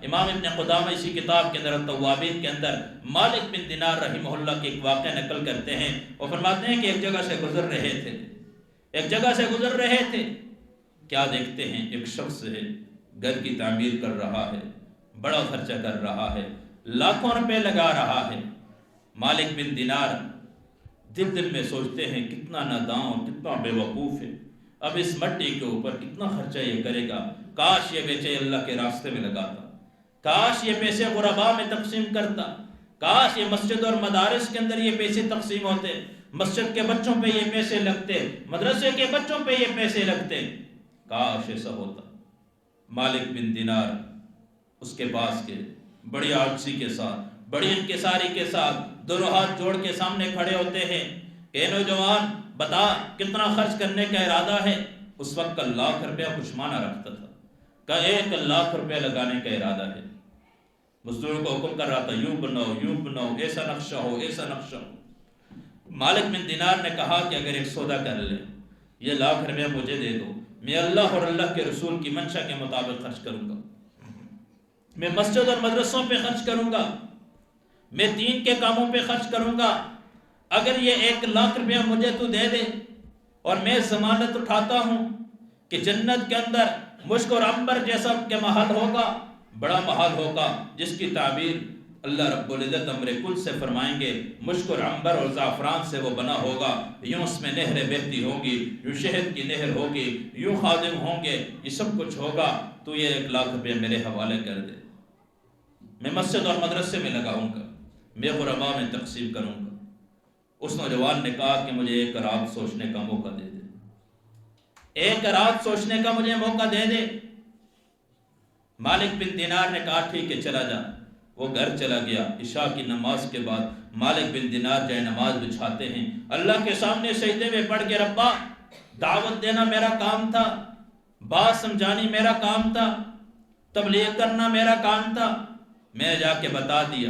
امام ابن قدامہ اسی کتاب کے اندر التوابین کے اندر مالک بن دینار رحمہ اللہ کے ایک واقعہ نقل کرتے ہیں، وہ فرماتے ہیں کہ ایک جگہ سے گزر رہے تھے، کیا دیکھتے ہیں ایک شخص ہے، گھر کی تعمیر کر رہا ہے، بڑا خرچہ کر رہا ہے، لاکھوں روپے لگا رہا ہے۔ مالک بن دینار دل میں سوچتے ہیں کتنا نادان اور کتنا بے وقوف ہے، اب اس مٹی کے اوپر کتنا خرچہ یہ کرے گا، کاش یہ بیچے اللہ کے راستے میں لگاتا، کاش یہ پیسے غرباء میں تقسیم کرتا، کاش یہ مسجد اور مدارس کے اندر یہ پیسے تقسیم ہوتے، مسجد کے بچوں پہ یہ پیسے لگتے، مدرسے کے بچوں پہ یہ پیسے لگتے، کاش ایسا ہوتا۔ مالک بن دینار اس کے پاس کے بڑی عاجزی کے ساتھ، بڑی انکساری کے ساتھ دونوں ہاتھ جوڑ کے سامنے کھڑے ہوتے ہیں کہ نوجوان بتا کتنا خرچ کرنے کا ارادہ ہے؟ اس وقت کا 1,00,000 روپیہ کچھ معنی رکھتا تھا، کہ 1,00,000 روپیہ لگانے کا ارادہ ہے۔ مزدوروں کو حکم کر رہا تھا یوں بناؤ، ایسا نقشہ ہو۔ مالک بن دینار نے کہا کہ اگر ایک سودا کر لے، یہ 1,00,000 روپیہ مجھے دے دو، میں اللہ اور اللہ کے رسول کی منشا کے مطابق خرچ کروں گا، میں مسجد اور مدرسوں پہ خرچ کروں گا، میں دین کے کاموں پہ خرچ کروں گا۔ اگر یہ 1,00,000 روپیہ مجھے تو دے دے اور میں ضمانت اٹھاتا ہوں کہ جنت کے اندر مشک اور عنبر جیسا کہ محل ہوگا، بڑا محل ہوگا، جس کی تعبیر اللہ رب العزت امر کل سے فرمائیں گے، مشک اور عنبر اور زعفران سے وہ بنا ہوگا، یوں اس میں نہریں بہتی ہوں گی، یوں شہد کی نہر ہوگی، یوں خادم ہوں گے، یہ سب کچھ ہوگا، تو یہ 1,00,000 روپیہ میرے حوالے کر دے، میں مسجد اور مدرسے میں لگاؤں گا، میں غرباء میں تقسیم کروں گا۔ اس نوجوان نے کہا کہ مجھے 1 رات سوچنے کا موقع دے دے، 1 رات سوچنے کا مجھے موقع دے دے۔ مالک بن دینار نے کہا ٹھیک ہے چلا جا۔ وہ گھر چلا گیا۔ عشاء کی نماز کے بعد مالک بن دینار جائے نماز بچھاتے ہیں، اللہ کے سامنے سجدے میں پڑھ کے ربا دعوت دینا میرا کام تھا، بات سمجھانی میرا کام تھا، تبلیغ کرنا میرا کام تھا، میں جا کے بتا دیا۔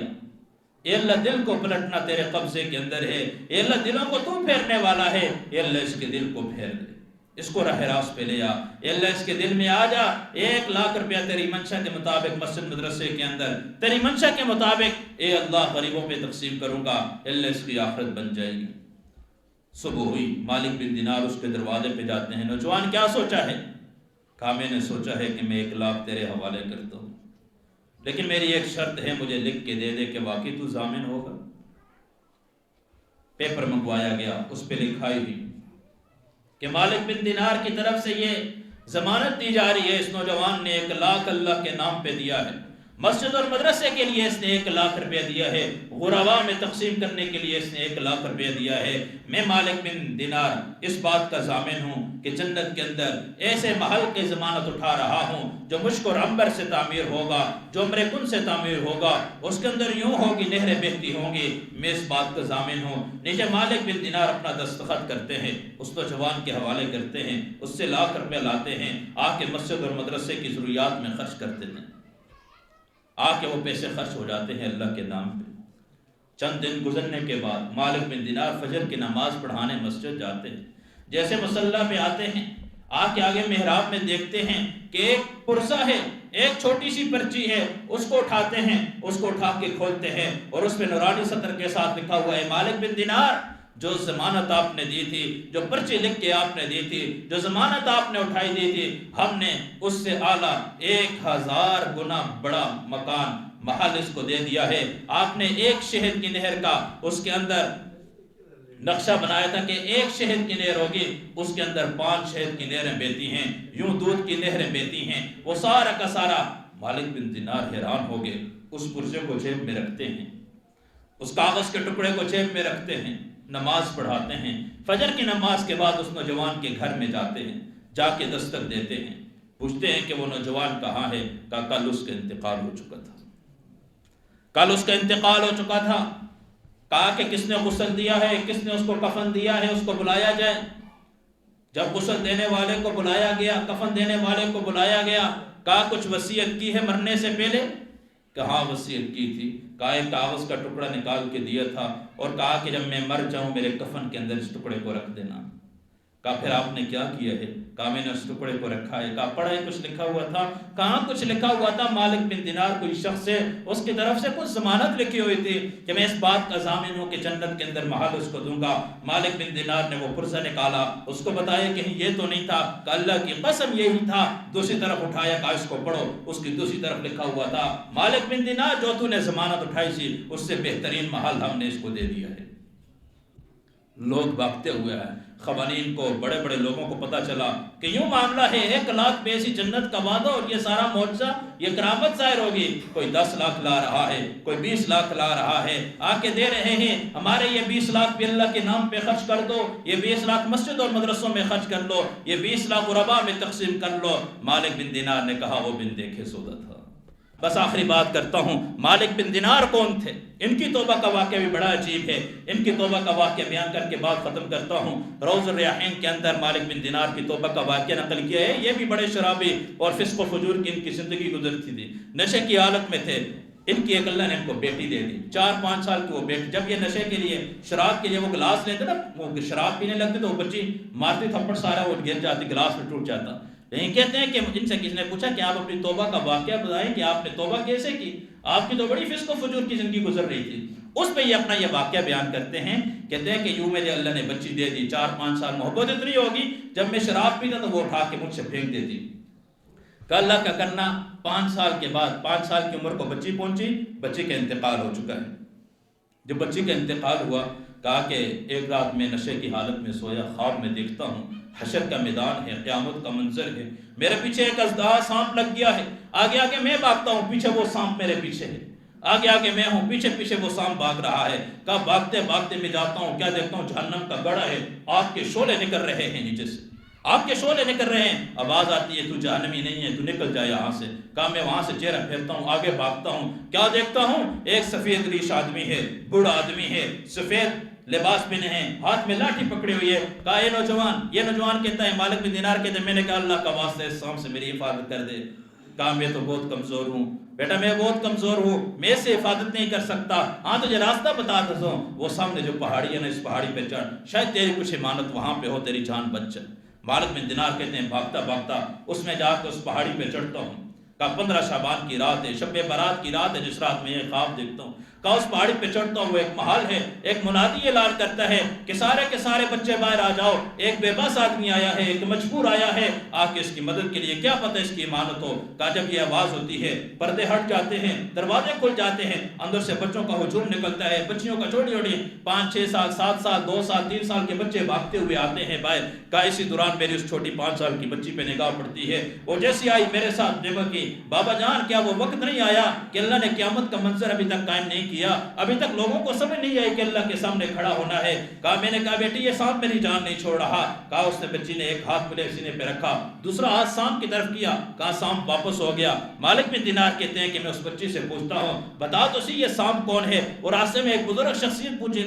اے اللہ دل کو پلٹنا تیرے قبضے کے اندر ہے، اے اللہ دلوں کو تو پھیرنے والا ہے، اے اللہ اس کے دل کو پھیر دے، اس کو راہ راست پہ لے آ، اے اللہ اس کے دل میں آ جا۔ 1,00,000 روپیہ تیری منشا کے مطابق مسجد مدرسے کے اندر تیری منشا کے مطابق اے اللہ غریبوں پہ تقسیم کروں گا، اے اللہ اس کی آخرت بن جائے گی۔ صبح ہوئی، مالک بن دینار اس کے دروازے پہ جاتے ہیں۔ نوجوان کیا سوچا ہے؟ کہا میں نے سوچا ہے کہ میں 1,00,000 تیرے حوالے کرتا ہوں، لیکن میری ایک شرط ہے، مجھے لکھ کے دے دے کہ واقعی تو ضامن ہوگا۔ پیپر منگوایا گیا، اس پہ لکھائی ہوئی کہ مالک بن دینار کی طرف سے یہ ضمانت دی جا رہی ہے، اس نوجوان نے 1,00,000 اللہ کے نام پہ دیا ہے، مسجد اور مدرسے کے لیے اس نے 1,00,000 روپیہ دیا ہے، غرباء میں تقسیم کرنے کے لیے اس نے 1,00,000 روپیہ دیا ہے۔ میں مالک بن دینار اس بات کا ضامن ہوں کہ جنت کے اندر ایسے محل کی ضمانت اٹھا رہا ہوں جو مشک اور عنبر سے تعمیر ہوگا، جو امر کن سے تعمیر ہوگا، اس کے اندر یوں ہوگی نہریں بہتی ہوں گی، میں اس بات کا ضامن ہوں۔ نیچے مالک بن دینار اپنا دستخط کرتے ہیں، اس نوجوان کے حوالے کرتے ہیں، اس سے 1,00,000 روپیہ لاتے ہیں، آ کے مسجد اور مدرسے کی ضروریات میں خرچ کرتے ہیں، آ کے وہ پیسے خرچ ہو جاتے ہیں اللہ کے نام پہ۔ چند دن گزرنے کے بعد مالک بن دینار فجر کی نماز پڑھانے مسجد جاتے ہیں، جیسے مصلی پہ آتے ہیں، آ کے آگے محراب میں دیکھتے ہیں کہ ایک پرزہ ہے، ایک چھوٹی سی پرچی ہے، اس کو اٹھاتے ہیں، اس کو اٹھا کے کھولتے ہیں اور اس پہ نورانی سطر کے ساتھ لکھا ہوا ہے مالک بن دینار، جو ضمانت آپ نے دی تھی، جو پرچی لکھ کے آپ نے دی تھی، جو ضمانت آپ نے اٹھائی دی تھی، ہم نے اس سے اعلیٰ 1,000 گنا بڑا مکان محل اس کو دے دیا ہے۔ آپ نے ایک شہد کی نہر کا اس کے اندر نقشہ بنایا تھا کہ ایک شہد کی نہر ہوگی، اس کے اندر 5 شہد کی نہریں بہتی ہیں، یوں دودھ کی نہریں بہتی ہیں۔ وہ سارا کا سارا مالک بن دینار حیران ہو گئے، اس پرچے کو جیب میں رکھتے ہیں، اس کاغذ کے ٹکڑے کو جیب میں رکھتے ہیں، نماز پڑھاتے ہیں۔ فجر کی نماز کے بعد اس نوجوان کے گھر میں جاتے ہیں، جا کے دستک دیتے ہیں، پوچھتے ہیں کہ وہ نوجوان کہاں ہے؟ کہا کل اس کا انتقال ہو چکا تھا، کل اس کا انتقال ہو چکا تھا۔ کہا کہ کس نے غسل دیا ہے، کس نے اس کو کفن دیا ہے، اس کو بلایا جائے۔ جب غسل دینے والے کو بلایا گیا، کفن دینے والے کو بلایا گیا، کہا کچھ وصیت کی ہے مرنے سے پہلے؟ کہا وصیت کی تھی۔ کہا ایک کاغذ کا ٹکڑا نکال کے دیا تھا اور کہا کہ جب میں مر جاؤں میرے کفن کے اندر اس ٹکڑے کو رکھ دینا۔ کہا پھر آپ نے کیا کیا ہے؟ کہا میں نے اس ٹکڑے کو رکھا ہے۔ کہا پڑھا ہے کچھ لکھا ہوا تھا؟ کہاں کچھ لکھا ہوا تھا؟ مالک بن دینار کوئی شخص ہے، اس کی طرف سے کچھ ضمانت لکھی ہوئی تھی کہ میں اس بات کا ضامن ہوں کہ جنت کے اندر محل اس کو دوں گا۔ مالک بن دینار نے وہ پرزہ نکالا، اس کو بتایا کہ یہ تو نہیں تھا، کہ اللہ کی قسم یہی تھا۔ دوسری طرف اٹھایا، کہا اس کو پڑھو، اس کی دوسری طرف لکھا ہوا تھا مالک بن دینار جو تو نے ضمانت اٹھائی تھی اس سے بہترین محل ہم نے اس کو دے دیا ہے۔ لوگ بھاگتے ہوئے آئے، خوانین کو، بڑے بڑے لوگوں کو پتا چلا کہ یوں معاملہ ہے، 1 لاکھ بیسی جنت کا وعدہ اور یہ سارا معجزہ، یہ کرامت ظاہر ہوگی۔ کوئی 10 لاکھ لا رہا ہے، کوئی 20 لاکھ لا رہا ہے، آ کے دے رہے ہیں، ہمارے یہ 20 لاکھ بھی اللہ کے نام پہ خرچ کر دو، یہ 20 لاکھ مسجد اور مدرسوں میں خرچ کر لو، یہ 20 لاکھ غرباء میں تقسیم کر لو۔ مالک بن دینار نے کہا وہ بن دیکھے سودا تھا۔ بس آخری بات کرتا ہوں، مالک بن دینار کون تھے؟ ان کی توبہ کا واقعہ بھی بڑا عجیب ہے، ان کی توبہ کا واقعہ بیان کر کے بات ختم کرتا ہوں۔ روض الریاحین کے اندر مالک بن دینار کی توبہ کا واقعہ نقل کیا ہے۔ یہ بھی بڑے شرابی اور فسق و فجور کی ان کی زندگی گزرتی تھی، نشے کی حالت میں تھے۔ ان کی ایک اللہ نے ان کو بیٹی دے دی، 4-5 سال کی وہ بیٹی۔ جب یہ نشے کے لیے، شراب کے لیے وہ گلاس لیتے نا، وہ شراب پینے لگتے تو وہ بچی مارتی تھپڑ، سارا وہ گر جاتی، گلاس میں ٹوٹ جاتا۔ لیکن کہتے ہیں کہ ان سے کسی نے پوچھا کہ آپ اپنی توبہ کا واقعہ بتائیں کہ آپ نے توبہ کیسے کی، آپ کی تو بڑی فسق و فجور کی زندگی گزر رہی تھی۔ اس پہ یہ اپنا یہ واقعہ بیان کرتے ہیں، کہتے ہیں کہ یوں مجھے اللہ نے بچی دے دی، 4-5 سال محبت اتنی ہوگی، جب میں شراب پیتا تو وہ اٹھا کے مجھ سے پھینک دیتی۔ کہ اللہ کا کرنا 5 سال کے بعد، 5 سال کی عمر کو بچی پہنچی، بچی کا انتقال ہو چکا ہے۔ جب بچی کا انتقال ہوا، کہا کہ ایک رات میں نشے کی حالت میں سویا، خواب میں دیکھتا ہوں حشر کا میدان ہے، قیامت کا منظر ہے، میرے پیچھے ایک اژدہا سانپ لگ گیا ہے، آگے آگے میں بھاگتا ہوں، پیچھے وہ سانپ میرے پیچھے ہے، آگے آگے میں ہوں، پیچھے پیچھے وہ سانپ بھاگ رہا ہے۔ کہا بھاگتے بھاگتے میں جاتا ہوں، کیا دیکھتا ہوں جہنم کا گڑھا ہے، آگ کے شعلے نکل رہے ہیں نیچے سے، آگ کے شعلے نکل رہے ہیں، آواز آتی ہے تو جہنمی نہیں ہے، تو نکل جائے یہاں سے۔ کہا میں وہاں سے چہرہ پھیرتا ہوں، آگے بھاگتا ہوں، کیا دیکھتا ہوں ایک سفید ریش آدمی ہے، بوڑھا آدمی ہے، سفید لباس پہنے ہیں، ہاتھ میں لاٹھی پکڑی ہوئی ہے۔ کہا یہ نوجوان کہتا ہے، مالک بن دینار کہتے ہیں، میں نے کہا اللہ کا واسطہ اس سانپ سے میری حفاظت کر دے۔ کہا میں تو بہت کمزور ہوں بیٹا، میں بہت کمزور ہوں، میں اس سے حفاظت نہیں کر سکتا، ہاں تجھے راستہ بتا دیتا ہوں، وہ سامنے جو پہاڑی ہے نا، اس پہاڑی پہ چڑھ، شاید تیری کچھ امانت وہاں پہ ہو، تیری جان بچ جائے۔ مالک بن دینار کہتے ہیں بھاگتا بھاگتا اس میں جا کے اس پہاڑی پہ چڑھتا ہوں۔ کہا 15 شعبان کی رات ہے، شب برات کی رات ہے، جس رات میں یہ خواب دیکھتا ہوں۔ کہا اس پہاڑی پہ چڑھتا ہوں، وہ ایک محل ہے، ایک منادی اعلان کرتا ہے کہ سارے کے سارے بچے باہر آ جاؤ، ایک بے بس آدمی آیا ہے، ایک مجبور آیا ہے، آ کے اس کی مدد کے لیے، کیا پتہ اس کی امانت ہو۔ کہا جب یہ آواز ہوتی ہے، پردے ہٹ جاتے ہیں، دروازے کھل جاتے ہیں، اندر سے بچوں کا ہجوم نکلتا ہے، بچیوں کا چھوٹی چھوٹی 5-6 سال 7 سال 2 سال 3 سال کے بچے بھاگتے ہوئے آتے ہیں باہر۔ کہا اسی دوران میری اس چھوٹی 5 سال کی بچی پہ نگاہ پڑتی ہے، وہ جیسی آئی میرے ساتھ نبھا کی، بابا جان کیا وہ وقت نہیں آیا کہ اللہ نے قیامت کا منظر ابھی تک قائم نہیں کیا، ابھی تک لوگوں کو سمجھ نہیں آئی کہ اللہ کے سامنے کھڑا ہونا ہے۔ کہا میں نے کہا بیٹی یہ سانپ میری جان نہیں چھوڑ رہا۔ کہا اس نے بچی نے ایک ہاتھ میرے سینے پہ رکھا، دوسرا ہاتھ سانپ کی طرف کیا، کہا سانپ واپس ہو گیا۔ مالک بن دینار کہتے ہیں کہ میں اس بچی سے پوچھتا ہوں بتا تو سی یہ سانپ کون ہے، اور راستے میں ایک بزرگ شخصیت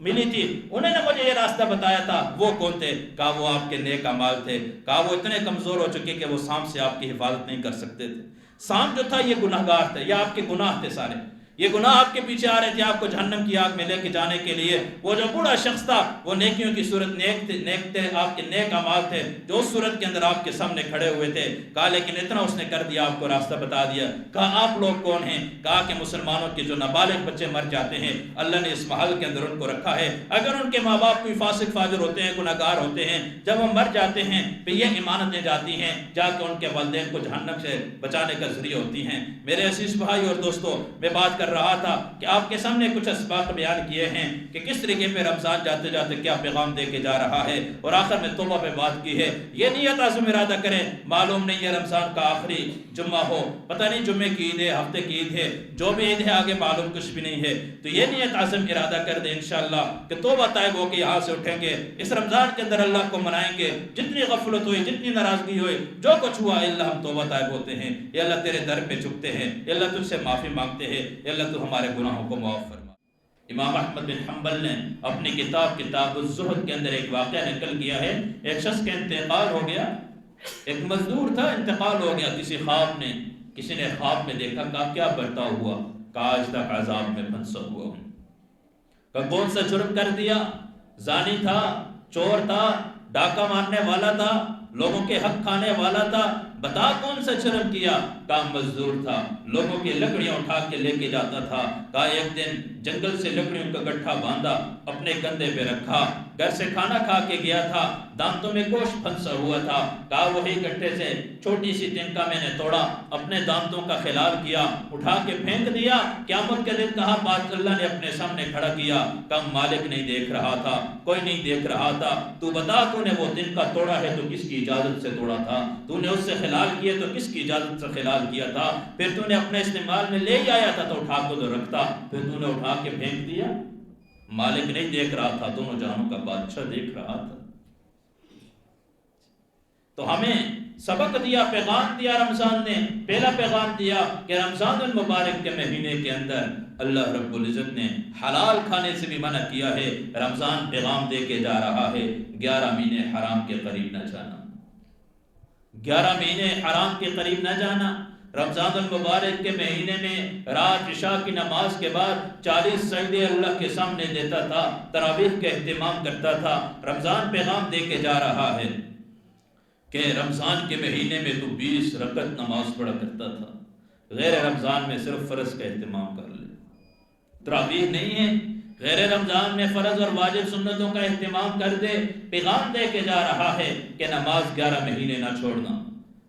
ملی تھی، انہوں نے مجھے یہ راستہ بتایا تھا، وہ کون تھے؟ کہا وہ آپ کے نیک اعمال تھے۔ کہا وہ اتنے کمزور ہو چکے کہ وہ سانپ سے آپ کی حفاظت نہیں کر سکتے تھے، سانپ جو تھا یہ گناہگار تھا، یہ آپ کے گناہ تھے سارے، یہ گناہ آپ کے پیچھے آ رہے تھے آپ کو جہنم کی آگ میں لے کے جانے کے لیے۔ وہ جو بوڑھا شخص تھا وہ نیکیوں کی صورت نیک تھے، آپ کے نیک اعمال تھے جو اس صورت کے اندر آپ کے سامنے کھڑے ہوئے تھے۔ کہا لیکن اتنا اس نے کر دیا، آپ کو راستہ بتا دیا۔ کہا آپ لوگ کون ہیں؟ کہا کہ مسلمانوں کے جو نابالغ بچے مر جاتے ہیں اللہ نے اس محل کے اندر ان کو رکھا ہے، اگر ان کے ماں باپ کوئی فاسق فاجر ہوتے ہیں، گناہگار ہوتے ہیں، جب وہ مر جاتے ہیں پھر یہ امانتیں جاتی ہیں جا کے ان کے والدین کو جہنم سے بچانے کا ذریعہ ہوتی ہیں۔ میرے عزیز بھائی اور دوستو، میں بات کر رہا تھا کہ آپ کے سامنے کچھ اسباق بیان کیے ہیں کہ کس طریقے پہ رمضان جاتے جاتے کیا پیغام دے کے جا رہا ہے، اور آخر میں توبہ پہ بات کی ہے۔ یہ نیت عزم ارادہ کریں، معلوم نہیں ہے رمضان کا آخری جمعہ ہو، پتہ نہیں جمعے کی عید ہے، ہفتے کی عید ہے، جو بھی عید ہے آگے معلوم کچھ بھی نہیں ہے، تو یہ نیت عزم ارادہ کر دیں انشاءاللہ کہ توبہ طائب ہو کے یہاں سے اٹھیں گے، اس رمضان کے اندر اللہ کو منائیں گے، جتنی غفلت ہوئی، جتنی ناراضگی ہوئی، جو کچھ ہوا، اللہ ہم توبہ طائب ہوتے ہیں، یا اللہ تیرے در پہ جھکتے ہیں، یا اللہ تجھ سے معافی مانگتے ہیں، یا اللہ تو ہمارے گناہوں کو معاف فرما۔ امام احمد بن حنبل نے اپنی کتاب الزہد کے اندر ایک واقعہ نقل کیا ہے، ایک شخص کا انتقال ہو گیا، ایک مزدور تھا، انتقال ہو گیا، کسی نے خواب میں دیکھا، کہا کیا برتاؤ ہوا؟ کہا آج تک عذاب میں پھنسا ہوا ہوں۔ کہا کون سا جرم کر دیا؟ زانی تھا، چور تھا، ڈاکہ مارنے والا تھا، لوگوں کے حق کھانے والا تھا، بتا کون سا جرم کیا؟ کام مزدور تھا، لوگوں کی لکڑیاں اٹھا کے لے کے جاتا تھا۔ کہا ایک دن جنگل سے لکڑیوں کا گٹھا باندھا، اپنے کندھے پہ رکھا، گھر سے کھانا کھا کے گیا تھا، دانتوں میں گوشت پھنسا ہوا تھا۔ کہا وہی گٹھے سے چھوٹی سی تنکا میں نے توڑا، اپنے دانتوں کا خلال کیا، اٹھا کے پھینک دیا۔ قیامت کے دن کہا بات اللہ نے اپنے سامنے کھڑا کیا، کم مالک نہیں دیکھ رہا تھا، کوئی نہیں دیکھ رہا تھا، تو بتا تو نے وہ تنکا توڑا ہے تو کس کی اجازت سے توڑا تھا؟ تو نے اس سے خلال کیا تو کس کی اجازت سے خلال کیا تھا؟ پھر تو نے اپنے استعمال میں لے آیا تھا تو اٹھا کو تو رکھتا، پھر تو نے اٹھا کے پھینک دیا۔ مالک نہیں دیکھ رہا تھا، دونوں جہانوں کا بادشاہ دیکھ رہا تھا۔ تو ہمیں سبق دیا، پیغام دیا رمضان نے۔ پہلا پیغام دیا کہ رمضان المبارک کے مہینے کے اندر اللہ رب العزت نے حلال کھانے سے بھی منع کیا ہے۔ رمضان پیغام دے کے جا رہا ہے 11 مہینے حرام کے قریب نہ جانا، 11 مہینے حرام کے قریب نہ جانا۔ رمضان المبارک کے مہینے میں رات عشاء کی نماز کے بعد 40 سجدے اللہ کے سامنے دیتا تھا، تراویح کا اہتمام کرتا تھا۔ رمضان پیغام دے کے جا رہا ہے کہ رمضان کے مہینے میں تو 20 رکعت نماز پڑھا کرتا تھا، غیر رمضان میں صرف فرض کا اہتمام کر لے، تراویح نہیں ہے، غیر رمضان میں فرض اور واجب سنتوں کا اہتمام کر دے۔ پیغام دے کے جا رہا ہے کہ نماز 11 مہینے نہ چھوڑنا،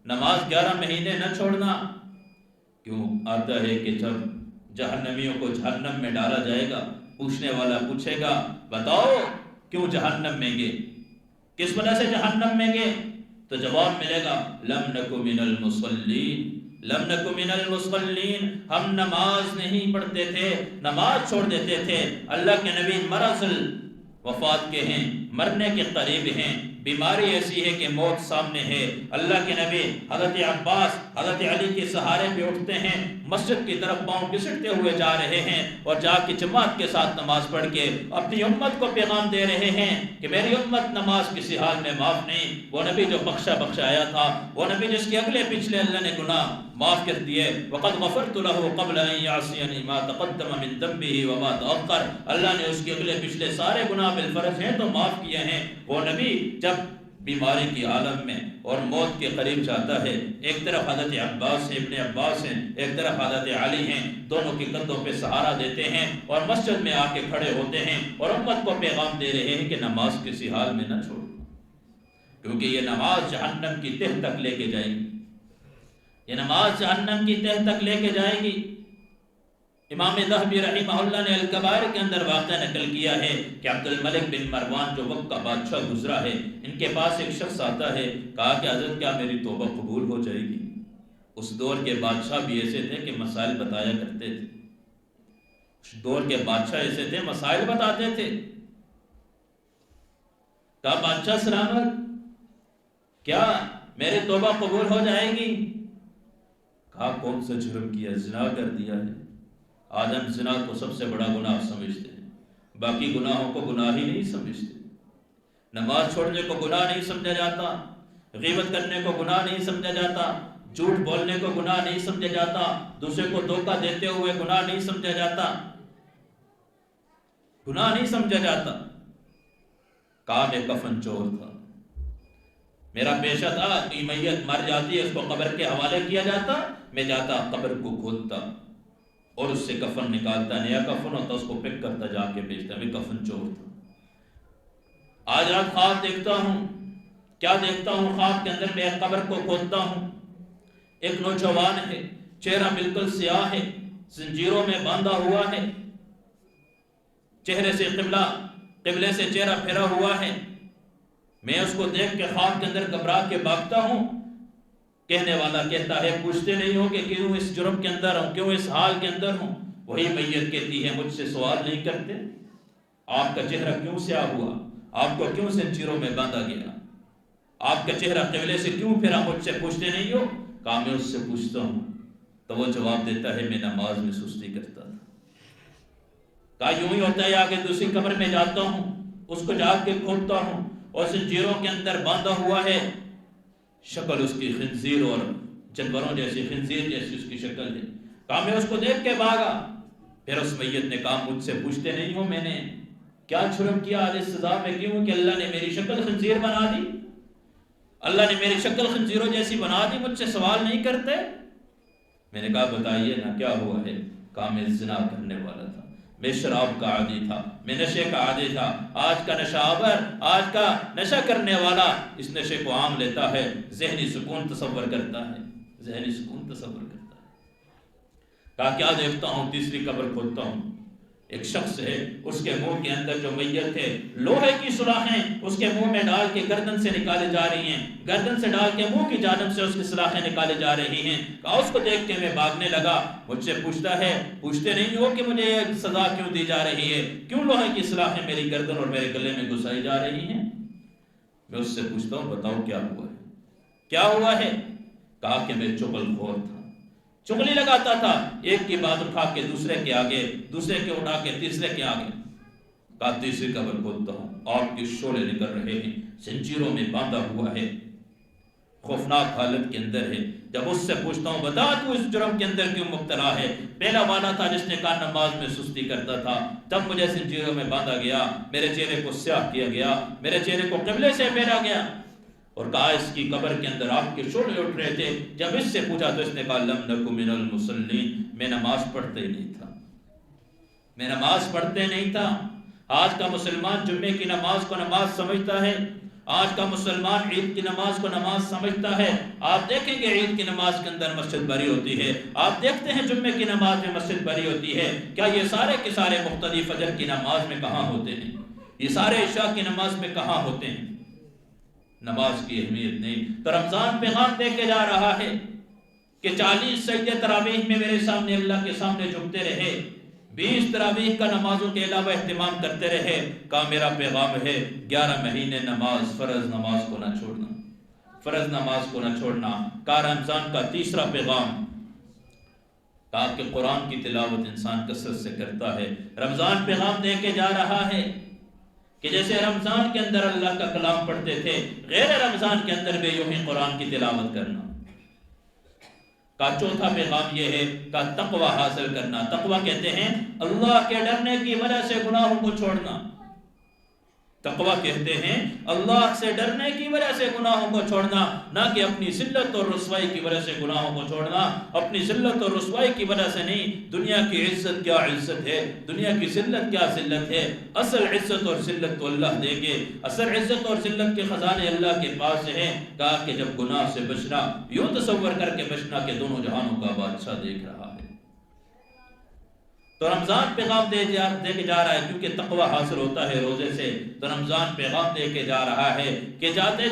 نماز 11 مہینے نہ چھوڑنا۔ کیوں؟ آتا ہے کہ جب جہنمیوں کو جہنم میں ڈالا جائے گا، پوچھنے والا پوچھے گا بتاؤ کیوں جہنم میں گئے، کس وجہ سے جہنم میں گئے؟ تو جواب ملے گا لم نکو من المصلین، لم نکو من المصلین، ہم نماز نہیں پڑھتے تھے، نماز چھوڑ دیتے تھے۔ اللہ کے نبی مرض وفات کے ہیں، مرنے کے قریب ہیں، بیماری ایسی ہے کہ موت سامنے ہے۔ اللہ کے نبی حضرت عباس حضرت علی کے سہارے پہ اٹھتے ہیں، مسجد کی طرف پاؤں گھسٹتے ہوئے جا رہے ہیں اور جا کے جماعت کے ساتھ نماز پڑھ کے اپنی امت کو پیغام دے رہے ہیں کہ میری امت نماز کسی حال میں معاف نہیں۔ وہ نبی جو بخشایا تھا، وہ نبی جس کے اگلے پچھلے اللہ نے گناہ معاف کر دیے۔ وقد غفرت له قبل ان يعصيني ما تقدم من ذنبه وما تأخر، اللہ نے اس کے اگلے پچھلے سارے گناہ بالفرض ہیں تو معاف کیے ہیں۔ وہ نبی جب بیماری کی عالم میں اور موت کے قریب جاتا ہے، ایک طرف حضرت عباس ہیں، ابن عباس ہیں، ایک طرف حضرت علی ہیں، دونوں کے کندھوں پہ سہارا دیتے ہیں اور مسجد میں آ کے کھڑے ہوتے ہیں اور امت کو پیغام دے رہے ہیں کہ نماز کسی حال میں نہ چھوڑو، کیونکہ یہ نماز جہنم کی تہ تک لے کے جائے گی، یہ نماز جہنم کی تہ تک لے کے جائے گی۔ امام ذہبی رحمہ اللہ نے الکبائر کے اندر واقعہ نقل کیا ہے کہ عبد الملک بن مروان جو وقت کا بادشاہ گزرا ہے، ان کے پاس ایک شخص آتا ہے، کہا کہ حضرت کیا میری توبہ قبول ہو جائے گی؟ اس دور کے بادشاہ بھی ایسے تھے کہ مسائل بتایا کرتے تھے، اس دور کے بادشاہ ایسے تھے مسائل بتاتے تھے۔ کہا بادشاہ سلامت، کیا میری توبہ قبول ہو جائے گی؟ کہا کون سا جرم کیا؟ زنا کر دیا ہے۔ آج ہم زنا کو سب سے بڑا گناہ سمجھتے ہیں، باقی گناہوں کو گناہ ہی نہیں سمجھتے۔ نماز چھوڑنے کو گناہ نہیں سمجھا جاتا، غیبت کرنے کو گناہ نہیں سمجھا جاتا، جھوٹ بولنے کو گناہ نہیں سمجھا جاتا، دوسرے کو دھوکہ دیتے ہوئے گناہ نہیں سمجھا جاتا، گناہ نہیں سمجھا جاتا۔ کہا میں کفن چور تھا، میرا پیشہ تھا کہ میت مر جاتی ہے اس کو قبر کے حوالے کیا جاتا، میں جاتا قبر کو کھودتا اور اس سے کفن نکالتا، نیا کفن ہوتا اس کو پک کرتا جا کے بیچتا، میں کفن چور تھا۔ آج رات خواب دیکھتا ہوں، کیا دیکھتا ہوں؟ خواب کے اندر میں ایک قبر کو کھودتا ہوں، ایک نوجوان ہے، چہرہ بالکل سیاہ ہے، زنجیروں میں باندھا ہوا ہے، چہرے سے قبلے سے چہرہ پھیرا ہوا ہے۔ میں اس کو دیکھ کے خواب کے اندر گھبرا کے بھاگتا ہوں۔ کہنے والا کہتا ہے پوچھتے نہیں ہو کہ کیوں اس جرم کے اندر ہوں، کیوں اس حال کے اندر ہوں؟ وہی میت کہتی ہے مجھ سے سوال نہیں کرتے، آپ کا چہرہ کیوں سیاہ ہوا، آپ کو کیوں زنجیروں میں باندھا گیا، آپ کا چہرہ قبلے سے کیوں پھرا، مجھ سے پوچھتے نہیں ہو؟ کہا میں اس سے پوچھتا ہوں، تو وہ جواب دیتا ہے میں نماز میں سستی کرتا تھا۔ کہا یوں ہی ہوتا ہے، آگے دوسری قبر میں جاتا ہوں، اس کو جا کے کھودتا ہوں اور زنجیروں کے اندر باندھا ہوا ہے، شکل اس کی خنزیر اور جانوروں جیسی، خنزیر جیسی اس کی شکل ہے۔ کہا میں اس کو دیکھ کے بھاگا۔ پھر اس میت نے کہا مجھ سے پوچھتے نہیں ہو، میں نے کیا جرم کیا آج اس سزا میں کیوں کہ اللہ نے میری شکل خنزیر بنا دی، اللہ نے میری شکل خنزیروں جیسی بنا دی، مجھ سے سوال نہیں کرتے؟ میں نے کہا بتائیے نا کیا ہوا ہے؟ کہا میں زنا کرنے والا تھا، میں شراب کا عادی تھا، میں نشے کا عادی تھا۔ آج کا نشہ آور، آج کا نشہ کرنے والا اس نشے کو عام لیتا ہے، ذہنی سکون تصور کرتا ہے، ذہنی سکون تصور کرتا ہے۔ کہا کیا دیکھتا ہوں؟ تیسری قبر کھولتا ہوں، ایک شخص ہے، اس کے منہ کے اندر جو میت ہے لوہے کی سلاخیں اس کے منہ میں ڈال کے گردن سے نکالے جا رہی ہیں، گردن سے ڈال کے منہ کی جانب سے اس کی سلاخیں نکالے جا رہی ہیں۔ کہا اس کو دیکھ کے میں بھاگنے لگا، مجھ سے پوچھتا ہے پوچھتے نہیں ہو کہ مجھے یہ سزا کیوں دی جا رہی ہے، کیوں لوہے کی سلاخیں میری گردن اور میرے گلے میں گھسائی جا رہی ہیں؟ میں اس سے پوچھتا ہوں بتاؤ کیا ہوا ہے، کیا ہوا ہے؟ کہا کہ میں چغل خور تھا، چغلی لگاتا تھا، ایک کی بات اٹھا کے دوسرے کے آگے، دوسرے کے اٹھا کے تیسرے کے آگے۔ کہا تیسری قبر کھولتا ہوں، آگ کے شعلے نکل رہے ہیں، زنجیروں میں باندھا ہوا ہے، خوفناک حالت کے اندر ہے۔ جب اس سے پوچھتا ہوں بتا تو اس جرم کے اندر کیوں مبتلا ہے؟ پہلا والا تھا جس نے کہا نماز میں سستی کرتا تھا، تب مجھے زنجیروں میں باندھا گیا، میرے چہرے کو سیاہ کیا گیا، میرے چہرے کو قبلے سے پھیرا گیا، اور کہا اس کی قبر کے اندر آگ کے شعلے اٹھ رہے تھے۔ جب اس سے پوچھا تو اس نے کہا لم نکو من المصلین، میں نماز پڑھتے ہی نہیں تھا، میں نماز پڑھتے نہیں تھا۔ آج کا مسلمان جمعے کی نماز کو نماز سمجھتا ہے، آج کا مسلمان عید کی نماز کو نماز سمجھتا ہے۔ آپ دیکھیں گے عید کی نماز کے اندر مسجد بھری ہوتی ہے، آپ دیکھتے ہیں جمعے کی نماز میں مسجد بھری ہوتی ہے، کیا یہ سارے کے سارے مختلف فجر کی نماز میں کہاں ہوتے ہیں؟ یہ سارے عشاء کی نماز میں کہاں ہوتے ہیں؟ نماز کی اہمیت نہیں۔ تو رمضان پیغام دے کے جا رہا ہے کہ 40 سجدے تراویح میں میرے سامنے اللہ کے سامنے جھکتے رہے، 20 تراویح کا نمازوں کے علاوہ اہتمام کرتے رہے۔ کہا میرا پیغام ہے 11 مہینے نماز، فرض نماز کو نہ چھوڑنا، فرض نماز کو نہ چھوڑنا۔ کہا رمضان کا تیسرا پیغام، کہا کہ قرآن کی تلاوت انسان کثرت سے کرتا ہے۔ رمضان پیغام دے کے جا رہا ہے کہ جیسے رمضان کے اندر اللہ کا کلام پڑھتے تھے، غیر رمضان کے اندر بھی یوں ہی قرآن کی تلاوت کرنا۔ کا چوتھا پیغام یہ ہے کہ تقوی حاصل کرنا۔ تقوی کہتے ہیں اللہ کے ڈرنے کی وجہ سے گناہوں کو چھوڑنا، تقوی کہتے ہیں اللہ سے ڈرنے کی وجہ سے گناہوں کو چھوڑنا، نہ کہ اپنی ذلت اور رسوائی کی وجہ سے گناہوں کو چھوڑنا۔ اپنی ذلت اور رسوائی کی وجہ سے نہیں، دنیا کی عزت کیا عزت ہے، دنیا کی ذلت کیا ذلت ہے، اصل عزت اور ذلت تو اللہ دیں گے، اصل عزت اور ذلت کے خزانے اللہ کے پاس ہیں۔ کہا کہ جب گناہ سے بچنا، یوں تصور کر کے بچنا کہ دونوں جہانوں کا بادشاہ دیکھ رہا ہے۔ تو رمضان پیغام دے کے جا رہا ہے، کیونکہ تقوی حاصل ہوتا ہے روزے سے، تو رمضان پیغام دے کے جا رہا ہے کہ جاتے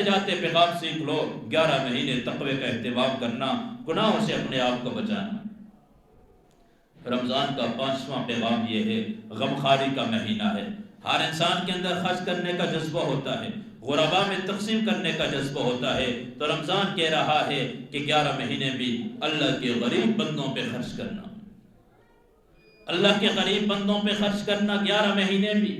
جاتے پیغام سیکھ لو، 11 مہینے تقوی کا اہتمام کرنا، گناہوں سے اپنے آپ کو بچانا۔ رمضان کا 5واں پیغام یہ ہے، غمخواری کا مہینہ ہے۔ ہر انسان کے اندر خرچ کرنے کا جذبہ ہوتا ہے، غربا میں تقسیم کرنے کا جذبہ ہوتا ہے، تو رمضان کہہ رہا ہے کہ 11 مہینے بھی اللہ کے غریب بندوں پہ خرچ کرنا، اللہ کے غریب بندوں پہ خرچ کرنا 11 مہینے بھی۔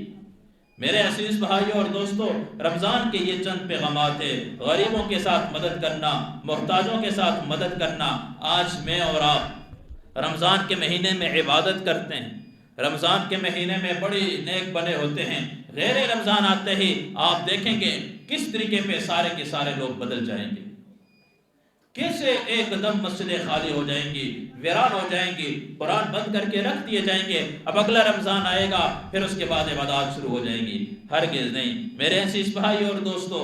میرے عزیز بھائیوں اور دوستو، رمضان کے یہ چند پیغامات ہیں، غریبوں کے ساتھ مدد کرنا، محتاجوں کے ساتھ مدد کرنا۔ آج میں اور آپ رمضان کے مہینے میں عبادت کرتے ہیں، رمضان کے مہینے میں بڑی نیک بنے ہوتے ہیں، غیر رمضان آتے ہی آپ دیکھیں گے کس طریقے پہ سارے کے سارے لوگ بدل جائیں گے، کیسے ایک دم مسجدیں خالی ہو جائیں گی، ویران ہو جائیں گی، قرآن بند کر کے رکھ دیے جائیں گے۔ اب اگلا رمضان آئے گا، پھر اس کے بعد عبادات شروع ہو جائیں گی۔ ہرگز نہیں میرے عزیز بھائی اور دوستو،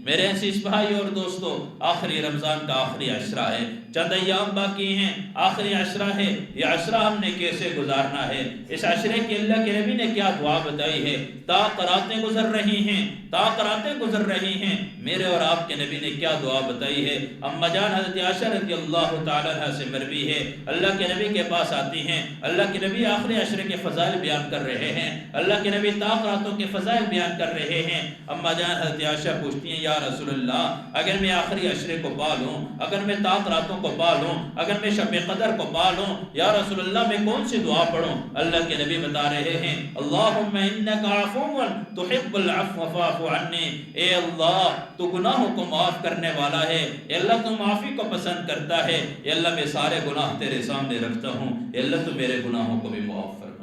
میرے عزیز بھائی اور دوستو، آخری رمضان کا آخری عشرہ ہے، چند ایام باقی ہیں، آخری عشرہ ہے۔ یہ عشرہ ہم نے کیسے گزارنا ہے؟ اس عشرے کی اللہ کے نبی نے کیا دعا بتائی ہے؟ راتیں گزر رہی ہیں، راتیں گزر رہی ہیں، میرے اور آپ کے نبی نے کیا دعا بتائی ہے؟ اما جان حضرت عائشہ رضی اللہ تعالیٰ عنہ سے مروی ہے، اللہ کے نبی کے پاس آتی ہیں، اللہ کے نبی آخری عشرے کے فضائل بیان کر رہے ہیں، اللہ کے نبی راتوں کے فضائل بیان کر رہے ہیں۔ اما جان حضرت عائشہ پوچھتی ہیں یا رسول اللہ، اگر میں آخری عشرے کو پا لوں، اگر میں راتوں کو پا لوں، اگر میں شب قدر کو پا لوں، یا رسول اللہ میں کون سی دعا پڑھوں؟ اللہ کے نبی بتا رہے ہیں اللہم انکا عفو تحب العفو فاعف عنی، اے اللہ تو گناہوں کو معاف کرنے والا ہے، اے اللہ تو معافی کو پسند کرتا ہے، اے اللہ میں سارے گناہ تیرے سامنے رکھتا ہوں، اے اللہ تو میرے گناہوں کو بھی معاف فرما۔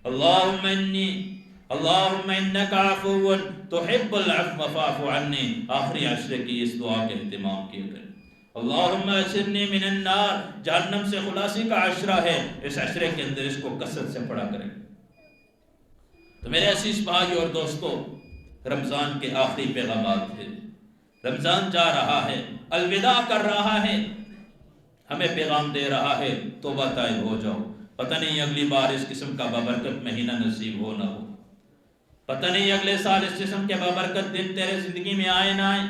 اللہم انکا عفو تحب العفو فاعف عنی. آخری عشرے کی اس دعا کے اہتمام کیا کریں. اللہم اجرنی من النار جہنم سے خلاصی کا عشرہ ہے، اس عشرے کے اندر اس کو کثرت سے پڑھا کریں. تو میرے عزیز بھائی اور دوستو، رمضان کے آخری پیغامات ہیں. رمضان جا رہا ہے، الوداع کر رہا ہے، ہمیں پیغام دے رہا ہے توبہ طائب ہو جاؤ. پتہ نہیں اگلی بار اس قسم کا بابرکت مہینہ نصیب ہو نہ ہو، پتہ نہیں اگلے سال اس قسم کے بابرکت دن تیرے زندگی میں آئے نہ آئے.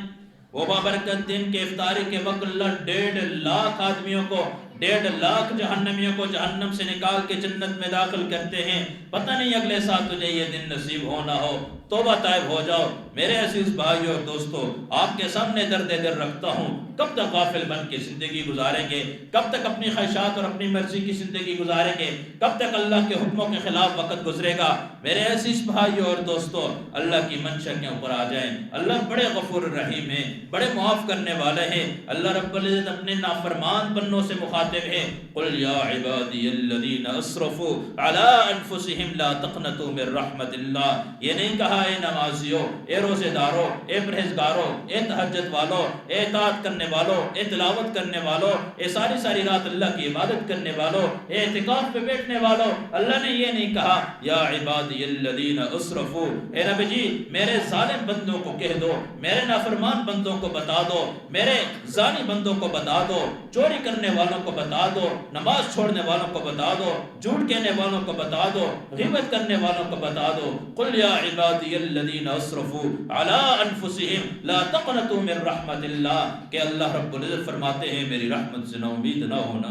وہ بابرکت دن کے افطاری کے وقت اللہ 1.5 لاکھ آدمیوں کو، 1.5 لاکھ جہنمیوں کو جہنم سے نکال کے جنت میں داخل کرتے ہیں. پتہ نہیں اگلے سال تجھے یہ دن نصیب ہو نہ ہو. توبہ طائب ہو جاؤ. میرے عزیز بھائی اور دوستو، آپ کے سامنے درد دل رکھتا ہوں، کب تک غافل بن کے زندگی گزاریں گے؟ کب تک اپنی خواہشات اور اپنی مرضی کی زندگی گزاریں گے؟ کب تک اللہ کے حکموں کے خلاف وقت گزرے گا؟ میرے عزیز بھائی اور دوستو، اللہ کی منشا کے اوپر آ جائیں. اللہ بڑے غفور رحیم ہیں، بڑے معاف کرنے والے ہیں. اللہ رب العزت اپنے نافرمان بندوں سے مخاطب ہے. قل یا عبادی الذین اسرفوا علی انفسہم لا تقنطوا من رحمت اللہ. یہ نہیں کہا اے نمازیوں، اے روزے داروں، اے پرہیزگاروں، اے تہجد والوں، اے اطاعت کرنے والوں، اے تلاوت کرنے والوں، اے ساری رات اللہ کی عبادت کرنے والوں، اے اعتکاف پہ بیٹھنے والوں. اللہ نے یہ نہیں کہا یا عبادی الذین اسرفوا. اے نبی جی میرے ظالم بندوں کو کہہ دو، میرے نافرمان بندوں کو بتا دو، میرے زانی بندوں کو بتا دو، چوری کرنے والوں کو بتا دو، نماز چھوڑنے والوں کو بتا دو، جھوٹ کہنے والوں کو بتا دو، غیبت کرنے والوں کو بتا دو. قل یا عبادی الذین اسرفوا علی انفسہم لا تقنطوا من رحمت اللہ. کہ اللہ رب العزت فرماتے ہیں میری رحمت سے نا امید نہ ہونا،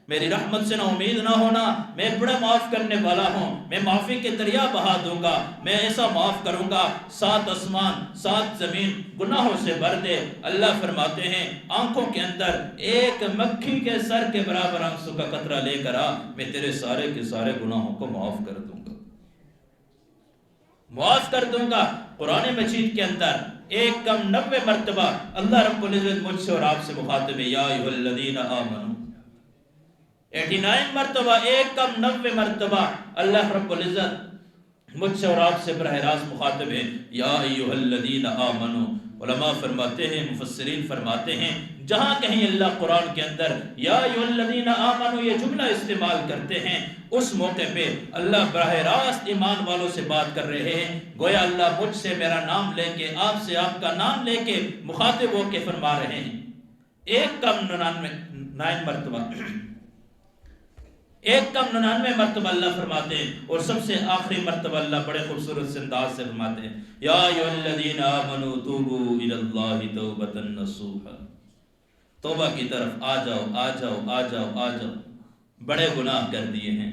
میری رحمت سے نا امید نہ ہونا. میں بڑا معاف کرنے والا ہوں، میں معافی کے دریا بہا دوں گا. میں ایسا معاف کروں گا 7 آسمان 7 زمین گناہوں سے بھر دے. اللہ فرماتے ہیں آنکھوں کے اندر ایک مکھی کے سر کے برابر آنسو کا قطرہ لے کر آ، میں تیرے سارے کے سارے گناہوں کو معاف کر دوں گا، معاف کر دوں گا. قرآن مجید کے اندر 1 کم 90 مرتبہ اللہ رب العزت مجھ سے اور آپ سے مخاطب ہے. یا ایھا الذین آمنوا 89 مرتبہ، 1 کم 90 مرتبہ اللہ رب العزت مجھ سے اور آپ سے براہ راست مخاطب ہے. یا ایھا الذین آمنوا. علماء فرماتے ہیں، مفسرین فرماتے ہیں، جہاں کہیں اللہ قرآن کے اندر یا ایھا الذین آمنوا یہ جملہ استعمال کرتے ہیں، اس موقع پہ اللہ براہ راست ایمان والوں سے بات کر رہے ہیں. گویا اللہ مجھ سے میرا نام لے کے، آپ سے آپ کا نام لے کے مخاطب ہو کے فرما رہے ہیں. 1 کم 99 مرتبہ، 1 کم 99 مرتبہ اللہ فرماتے ہیں. اور سب سے آخری مرتبہ اللہ بڑے خوبصورت سے انداز سے فرماتے ہیں یا ایھا الذین آمنوا توبوا الی اللہ توبۃ نصوحا. توبہ کی طرف آ جاؤ، آ جاؤ، آ جاؤ، آ جاؤ. بڑے گناہ کر دیے ہیں،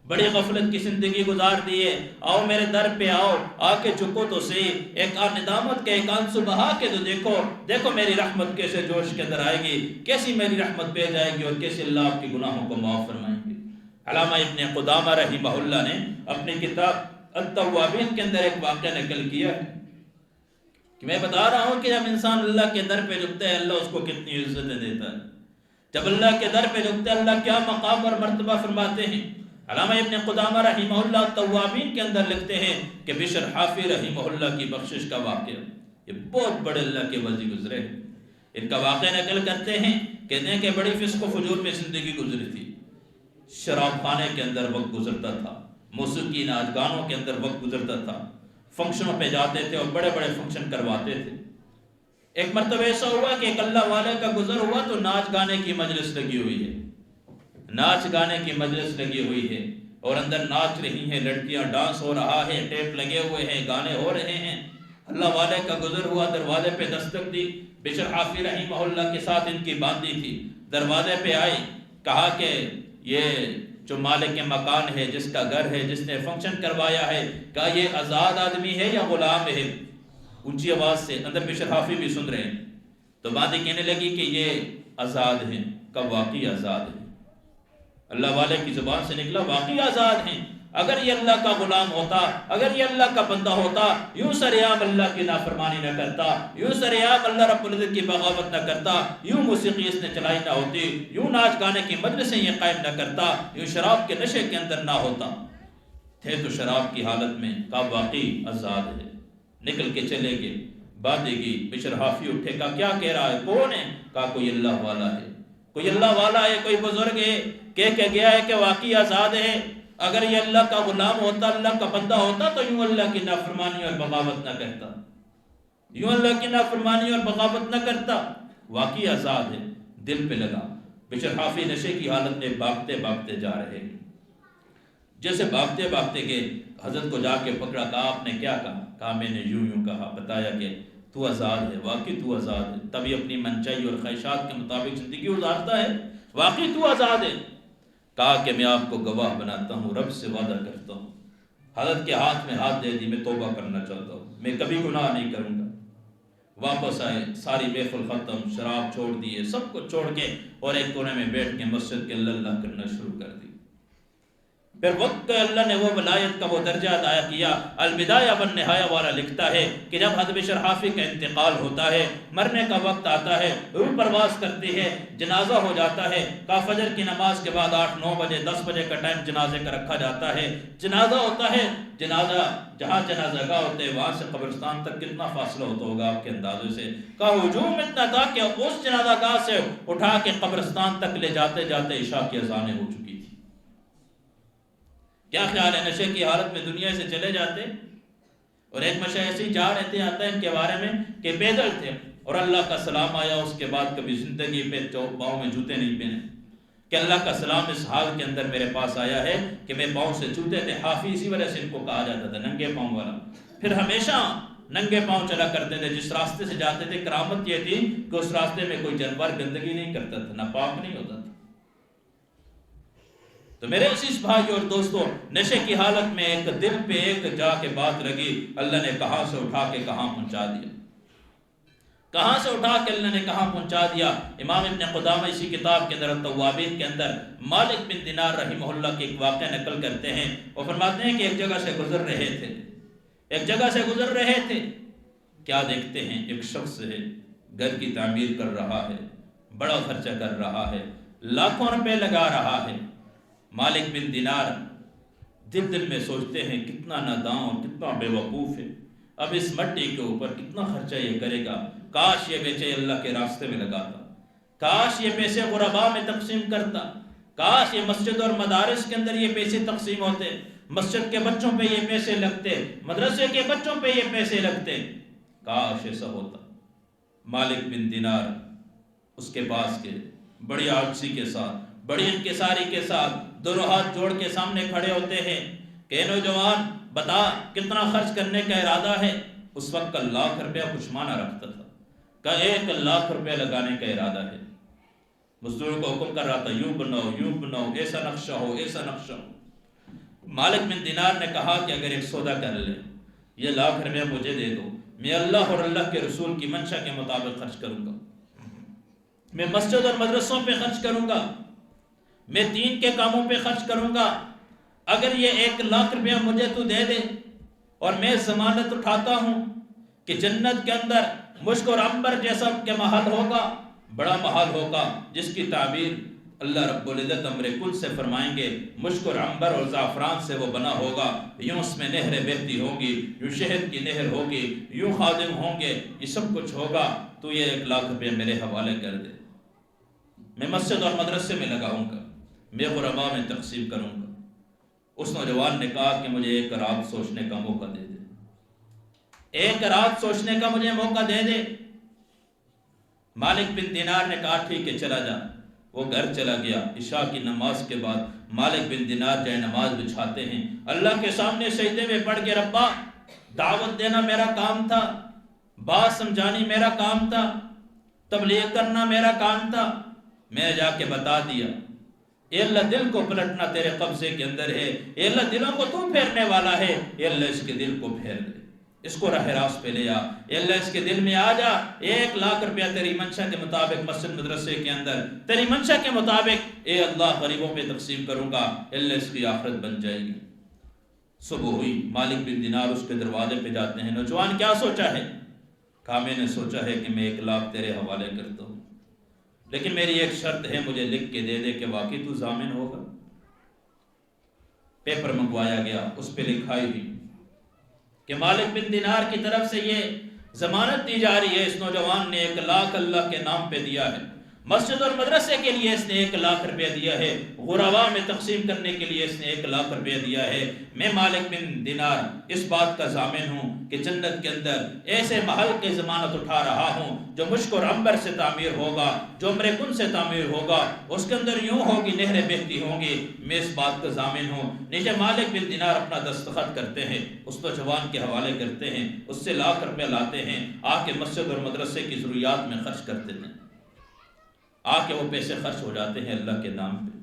بڑی غفلت کی زندگی گزار دیے. آؤ میرے در پہ آؤ، آ کے جھکو تو صحیح، ایک ندامت کے ایک آنسو بہا کے تو دیکھو، دیکھو میری رحمت کیسے جوش کے اندر آئے گی، کیسی میری رحمت پہ جائے گی اور کیسے اللہ آپ کے گناہوں کو معاف فرمائیں گے. علامہ ابن قدامہ رحمہ اللہ نے اپنی کتاب التوابین کے اندر ایک واقعہ نقل کیا ہے کہ میں بتا رہا ہوں کہ جب انسان اللہ کے در پہ جھکتا ہے اللہ اس کو کتنی عزتیں دیتا ہے. جب اللہ کے در پہ جھکتا ہے اللہ کیا مقام اور مرتبہ فرماتے ہیں. علامہ ابن قدامہ رحمہ اللہ توابین کے اندر لکھتے ہیں کہ بشر حافی رحمہ اللہ کی بخشش کا واقعہ، یہ بہت بڑے اللہ کے ولی گزرے ہیں. ان کا واقعہ نقل کرتے ہیں، کہتے ہیں کہ بڑی فسق و فجور میں زندگی گزری تھی. شراب خانے کے اندر وقت گزرتا تھا، موسیقی ناچ گانوں کے اندر وقت گزرتا تھا، فنکشنوں پہ جاتے تھے اور بڑے بڑے فنکشن کرواتے تھے. ایک مرتبہ ایسا ہوا کہ ایک اللہ والے کا گزر ہوا تو ناچ گانے کی مجلس لگی ہوئی ہے، ناچ گانے کی مجلس لگی ہوئی ہے اور اندر ناچ رہی ہیں لڑکیاں، ڈانس ہو رہا ہے، ٹیپ لگے ہوئے ہیں، گانے ہو رہے ہیں. اللہ والے کا گزر ہوا، دروازے پہ دستک دی. بشر حافی رحمہ اللہ کے ساتھ ان کی باندھی تھی. دروازے پہ آئی، کہا کہ یہ جو مالک مکان ہے، جس کا گھر ہے، جس نے فنکشن کروایا ہے، کہا یہ آزاد آدمی ہے یا غلام ہے؟ اونچی آواز سے اندر بشر حافی بھی سن رہے ہیں. تو باندھی کہنے لگی کہ یہ آزاد ہیں. کب واقعی آزاد ہیں. اللہ والے کی زبان سے نکلا واقعی آزاد ہیں. اگر یہ اللہ کا غلام ہوتا، اگر یہ اللہ کا بندہ ہوتا، یوں سریعام اللہ کی نافرمانی نہ کرتا، یوں سریعام اللہ رب العزت کی بغاوت نہ کرتا، یوں موسیقی اس نے چلائی نہ ہوتی، یوں ناچ گانے کی مجلسیں یہ قائم نہ کرتا، یوں شراب کے نشے کے اندر نہ ہوتا. تھے تو شراب کی حالت میں، کہا واقعی آزاد ہے، نکل کے چلے گئے، باتیں کی، بشر حافی اٹھے، کہا کیا کہہ رہا ہے، کون ہے؟ کہا کوئی اللہ والا ہے، کوئی اللہ والا ہے، کوئی بزرگ ہے، کہہ کے گیا ہے کہ واقعی آزاد ہے۔ اگر یہ اللہ کا غلام ہوتا، اللہ کا بندہ ہوتا تو یوں اللہ کی نافرمانی اور بغاوت نہ کرتا، یوں اللہ کی نافرمانی اور بغاوت نہ کرتا، واقعی آزاد ہے۔ دل پہ لگا۔ بشر حافی نشے کی حالت میں بھاگتے بھاگتے جا رہے ہیں، جیسے بھاگتے بھاگتے گئے، حضرت کو جا کے پکڑا، کہا آپ نے کیا کہا؟ کہا میں نے یوں یوں کہا، بتایا کہ تو آزاد ہے، واقعی تو آزاد ہے، تبھی اپنی منچائی اور خواہشات کے مطابق زندگی گزارتا ہے، واقعی تو آزاد ہے۔ کہا کہ میں آپ کو گواہ بناتا ہوں، رب سے وعدہ کرتا ہوں، حضرت کے ہاتھ میں ہاتھ دے دی، میں توبہ کرنا چاہتا ہوں، میں کبھی گناہ نہیں کروں گا۔ واپس آئے، ساری محفل ختم، شراب چھوڑ دیے، سب کچھ چھوڑ کے، اور ایک کونے میں بیٹھ کے مسجد کے اللہ کرنا شروع کر دی۔ پھر وقت پہ اللہ نے وہ ولایت کا وہ درجہ عطا کیا۔ البدایہ والنہایہ والا لکھتا ہے کہ جب حضرت بشر حافی کا انتقال ہوتا ہے، مرنے کا وقت آتا ہے، روح پرواز کرتی ہے، جنازہ ہو جاتا ہے، کہا فجر کی نماز کے بعد 8-9 بجے 10 بجے کا ٹائم جنازے کا رکھا جاتا ہے، جنازہ ہوتا ہے، جنازہ جہاں جنازہ گاہ ہوتے ہیں وہاں سے قبرستان تک کتنا فاصلہ ہوتا ہوگا آپ کے اندازے سے؟ کہا ہجوم اتنا تھا کہ اس جنازہ گاہ سے اٹھا کے قبرستان تک لے جاتے جاتے عشاء کی اذانیں ہو چکی تھی۔ کیا خیال ہے، نشے کی حالت میں دنیا سے چلے جاتے؟ اور ایک مشاہد ایسے جا رہے تھے، آتا ہے ان کے بارے میں کہ پیدل تھے، اور اللہ کا سلام آیا، اس کے بعد کبھی زندگی پہ پاؤں میں جوتے نہیں پہنے، کہ اللہ کا سلام اس حال کے اندر میرے پاس آیا ہے کہ میں پاؤں سے جوتے تھے، حافی اسی وجہ سے ان کو کہا جاتا تھا ننگے پاؤں والا۔ پھر ہمیشہ ننگے پاؤں چلا کرتے تھے، جس راستے سے جاتے تھے کرامت یہ تھی کہ اس راستے میں کوئی جانور گندگی نہیں کرتا تھا، ناپاک نہیں ہوتا تھا۔ تو میرے عزیز بھائی اور دوستو، نشے کی حالت میں ایک دل پہ ایک جا کے بات لگی، اللہ نے کہاں سے اٹھا کے کہاں پہنچا دیا، کہاں سے اٹھا کے اللہ نے کہاں پہنچا دیا۔ امام ابن قدامہ اسی کتاب کے اندر التوابین کے اندر مالک بن دینار رحمہ اللہ کی ایک واقعہ نقل کرتے ہیں، وہ فرماتے ہیں کہ ایک جگہ سے گزر رہے تھے، ایک جگہ سے گزر رہے تھے، کیا دیکھتے ہیں، ایک شخص ہے، گھر کی تعمیر کر رہا ہے، بڑا خرچہ کر رہا ہے، لاکھوں روپے لگا رہا ہے۔ مالک بن دینار دل میں سوچتے ہیں کتنا نادان اور کتنا بے وقوف ہے، اب اس مٹی کے اوپر کتنا خرچہ یہ کرے گا، کاش یہ بیچے اللہ کے راستے میں لگاتا، کاش یہ پیسے غرباء میں تقسیم کرتا، کاش یہ مسجد اور مدارس کے اندر یہ پیسے تقسیم ہوتے، مسجد کے بچوں پہ یہ پیسے لگتے، مدرسے کے بچوں پہ یہ پیسے لگتے، کاش ایسا ہوتا۔ مالک بن دینار اس کے پاس گئے، بڑی عاجزی کے ساتھ، بڑی انکساری کے ساتھ، دونوں ہاتھ جوڑ کے سامنے کھڑے ہوتے ہیں کہ نوجوان بتا کتنا خرچ کرنے کا ارادہ ہے؟ اس وقت 1,00,000 روپیہ کچھ معنی رکھتا تھا، کہ 1,00,000 روپیہ لگانے کا ارادہ ہے۔ مزدوروں کو حکم کر رہا تھا یوں بناؤ، ایسا نقشہ ہو، ایسا نقشہ ہو۔ مالک بن دینار نے کہا کہ اگر ایک سودا کر لے، یہ 1,00,000 روپیہ مجھے دے دو، میں اللہ اور اللہ کے رسول کی منشا کے مطابق خرچ کروں گا، میں مسجد اور مدرسوں پہ خرچ کروں گا، میں دین کے کاموں پہ خرچ کروں گا۔ اگر یہ 1,00,000 روپیہ مجھے تو دے دے اور میں ضمانت اٹھاتا ہوں کہ جنت کے اندر مشک اور عنبر جیسا کہ محل ہوگا، بڑا محل ہوگا، جس کی تعبیر اللہ رب العزت امر کل سے فرمائیں گے، مشک اور عنبر اور زعفران سے وہ بنا ہوگا، یوں اس میں نہریں بہتی ہوں گی، یوں شہد کی نہر ہوگی، یوں خادم ہوں گے، یہ سب کچھ ہوگا، تو یہ 1,00,000 روپیہ میرے حوالے کر دے، میں مسجد اور مدرسے میں لگاؤں گا، میں غرباء میں تقسیم کروں گا۔ اس نوجوان نے کہا کہ مجھے 1 رات سوچنے کا موقع دے دے، 1 رات سوچنے کا مجھے موقع دے دے۔ مالک بن دینار نے کہا ٹھیک ہے چلا جا، وہ گھر چلا گیا۔ عشاء کی نماز کے بعد مالک بن دینار جائے نماز بچھاتے ہیں، اللہ کے سامنے سجدے میں پڑھ کے ربا دعوت دینا میرا کام تھا، بات سمجھانی میرا کام تھا، تبلیغ کرنا میرا کام تھا، میں نے جا کے بتا دیا، اے اللہ دل کو پلٹنا تیرے قبضے کے اندر ہے، اے اللہ دلوں کو تو پھیرنے والا ہے، اے اللہ اس کے دل کو پھیر دے، اس کو راہ راست پہ لے آ، اے اللہ اس کے دل میں آ جا، 1,00,000 روپیہ تیری منشا کے مطابق مسجد مدرسے کے اندر تیری منشا کے مطابق اے اللہ غریبوں پہ تقسیم کروں گا، اے اللہ اس کی آخرت بن جائے گی۔ صبح ہوئی، مالک بن دینار اس کے دروازے پہ جاتے ہیں، نوجوان کیا سوچا ہے؟ کہا میں نے سوچا ہے کہ میں 1,00,000 تیرے حوالے کرتا ہوں، لیکن میری ایک شرط ہے، مجھے لکھ کے دے دے کہ واقعی تو ضامن ہوگا۔ پیپر منگوایا گیا، اس پہ لکھائی ہوئی کہ مالک بن دینار کی طرف سے یہ ضمانت دی جا رہی ہے، اس نوجوان نے 1 لاکھ اللہ کے نام پہ دیا ہے، مسجد اور مدرسے کے لیے اس نے 1 لاکھ روپے دیا ہے، غرباء میں تقسیم کرنے کے لیے اس نے 1 لاکھ روپے دیا ہے۔ میں مالک بن دینار اس بات کا ضامن ہوں کہ جنت کے اندر ایسے محل کی ضمانت اٹھا رہا ہوں جو مشک اور عنبر سے تعمیر ہوگا، جو عمر کن سے تعمیر ہوگا، اس کے اندر یوں ہوگی نہریں بہتی ہوں گی، میں اس بات کا ضامن ہوں۔ نیچے مالک بن دینار اپنا دستخط کرتے ہیں، اس نوجوان کے حوالے کرتے ہیں، اس سے 1 لاکھ روپے لاتے ہیں، آ کے مسجد اور مدرسے کی ضروریات میں خرچ کرتے ہیں، آ کے وہ پیسے خرچ ہو جاتے ہیں اللہ کے نام پہ۔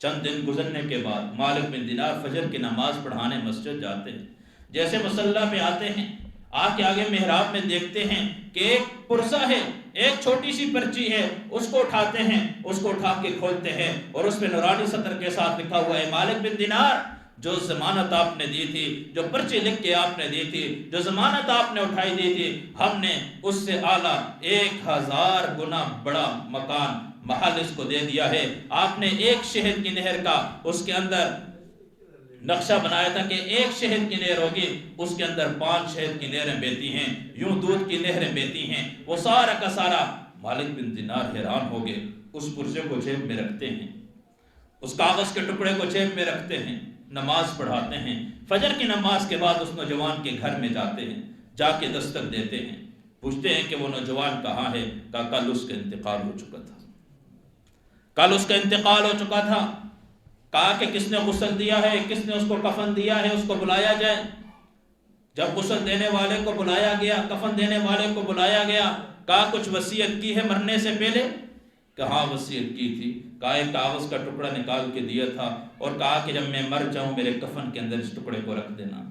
چند دن گزرنے کے بعد مالک بن دینار فجر کی نماز پڑھانے مسجد جاتے ہیں، جیسے مصلی پہ آتے ہیں، آ کے آگے محراب میں دیکھتے ہیں کہ ایک پرزہ ہے، ایک چھوٹی سی پرچی ہے، اس کو اٹھاتے ہیں، اس کو اٹھا کے کھولتے ہیں اور اس پہ نورانی سطر کے ساتھ لکھا ہوا ہے مالک بن دینار، جو ضمانت آپ نے دی تھی، جو پرچی لکھ کے آپ نے دی تھی، جو ضمانت آپ نے اٹھائی دی تھی، ہم نے اس سے اعلیٰ 1000 گنا بڑا مکان محل اس کو دے دیا ہے۔ آپ نے 1 شہد کی نہر کا اس کے اندر نقشہ بنایا تھا کہ 1 شہد کی نہر ہوگی، اس کے اندر 5 شہد کی نہریں بہتی ہیں، یوں دودھ کی نہریں بہتی ہیں۔ وہ سارا کا سارا مالک بن دینار حیران ہو گئے، اس پرزے کو جیب میں رکھتے ہیں، اس کاغذ کے ٹکڑے کو جیب میں رکھتے ہیں، نماز پڑھاتے ہیں۔ فجر کی نماز کے بعد اس نوجوان کے گھر میں جاتے ہیں، جا کے دستک دیتے ہیں، پوچھتے ہیں کہ وہ نوجوان کہاں ہے؟ کہا کل اس کا انتقال ہو چکا تھا، کل اس کا انتقال ہو چکا تھا۔ کہا کہ کس نے غسل دیا ہے، کس نے اس کو کفن دیا ہے، اس کو بلایا جائے۔ جب غسل دینے والے کو بلایا گیا، کفن دینے والے کو بلایا گیا، کہا کچھ وصیت کی ہے مرنے سے پہلے؟ کہا وصیت کی تھی۔ کہا ایک کاغذ کا ٹکڑا نکال کے دیا تھا اور کہا کہ جب میں مر جاؤں میرے کفن کے اندر اس ٹکڑے کو رکھ دینا۔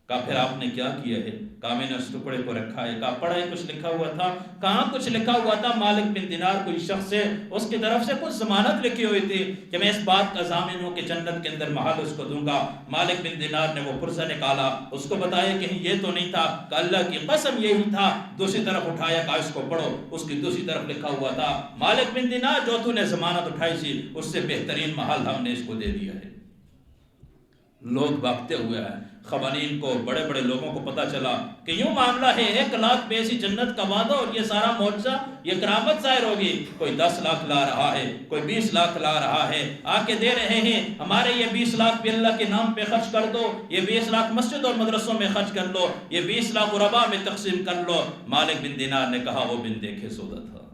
کہا پھر آپ نے کیا کیا ہے؟ کہا میں نے اس ٹکڑے کو رکھا ہے۔ کہا پڑھا ہے کچھ لکھا ہوا تھا؟ کہاں کچھ لکھا ہوا تھا؟ مالک بن دینار کوئی شخص ہے، اس کی طرف سے کچھ ضمانت لکھی ہوئی تھی کہ میں اس بات کا ضامن ہوں کہ جنت کے اندر محل اس کو دوں گا۔ مالک بن دینار نے وہ پرزہ نکالا، اس کو بتایا کہ یہ تو نہیں تھا، کہ اللہ کی قسم یہی تھا۔ دوسری طرف اٹھایا، کہا اس کو پڑھو، اس کی دوسری طرف لکھا ہوا تھا مالک بن دینار جو تو نے ضمانت اٹھائی تھی اس سے بہترین محل ہم نے اس کو دے دیا ہے۔ لوگ بھاگتے ہوئے ہیں، خوانین کو، بڑے بڑے لوگوں کو پتا چلا کہ یوں معاملہ ہے، 1 لاکھ پہ ایسی جنت کا وعدہ اور یہ سارا معجزہ، یہ کرامت ظاہر ہوگی۔ کوئی 10 لاکھ لا رہا ہے، کوئی 20 لاکھ لا رہا ہے، آ کے دے رہے ہیں، ہمارے یہ 20 لاکھ بھی اللہ کے نام پہ خرچ کر دو، یہ 20 لاکھ مسجد اور مدرسوں میں خرچ کر لو، یہ 20 لاکھ غرباء میں تقسیم کر لو۔ مالک بن دینار نے کہا وہ بن دیکھے سودا تھا،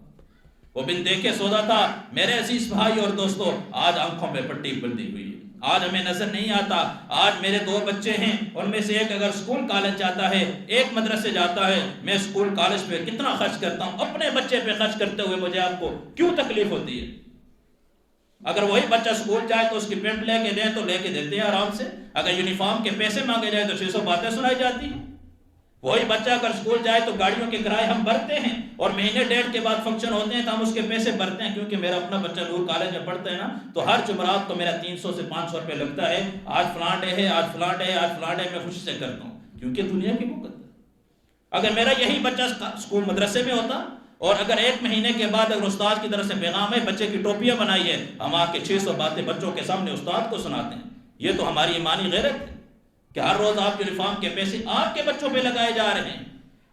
وہ بن دیکھے سودا تھا۔ میرے عزیز بھائی اور دوستو، آج آنکھوں پہ پٹی بندھی ہوئی ہے، آج ہمیں نظر نہیں آتا۔ آج میرے 2 بچے ہیں، ان میں سے ایک اگر اسکول کالج جاتا ہے، ایک مدرسے جاتا ہے، میں اسکول کالج پہ کتنا خرچ کرتا ہوں، اپنے بچے پہ خرچ کرتے ہوئے مجھے آپ کو کیوں تکلیف ہوتی ہے؟ اگر وہی بچہ اسکول جائے تو اس کی پینٹ لے کے دیں تو لے کے دیتے ہیں آرام سے، اگر یونیفارم کے پیسے مانگے جائے تو 600 باتیں سنائی جاتی ہیں۔ وہی بچہ اگر اسکول جائے تو گاڑیوں کے کرائے ہم بھرتے ہیں، اور مہینے 1.5 کے بعد فنکشن ہوتے ہیں تو ہم اس کے پیسے بھرتے ہیں، کیونکہ میرا اپنا بچہ نور کالج میں پڑھتا ہے نا، تو ہر جمعرات کو میرا 300 سے 500 روپے لگتا ہے۔ آج فلاں ڈے ہے، آج فلاں ڈے ہے، آج فلاں ڈے میں خوشی سے کرتا ہوں، کیونکہ دنیا کی بھوکت ہے۔ اگر میرا یہی بچہ اسکول مدرسے میں ہوتا، اور اگر 1 مہینے کے بعد اگر استاد کی طرف سے پیغام ہے بچے کی ٹوپیاں بنائی ہے، ہم آ کے 600 باتیں بچوں کے سامنے استاد کو سناتے ہیں، یہ تو ہماری ایمانی غیرت ہے کہ ہر روز آپ یونیفارم کے پیسے آپ کے بچوں پہ لگائے جا رہے ہیں،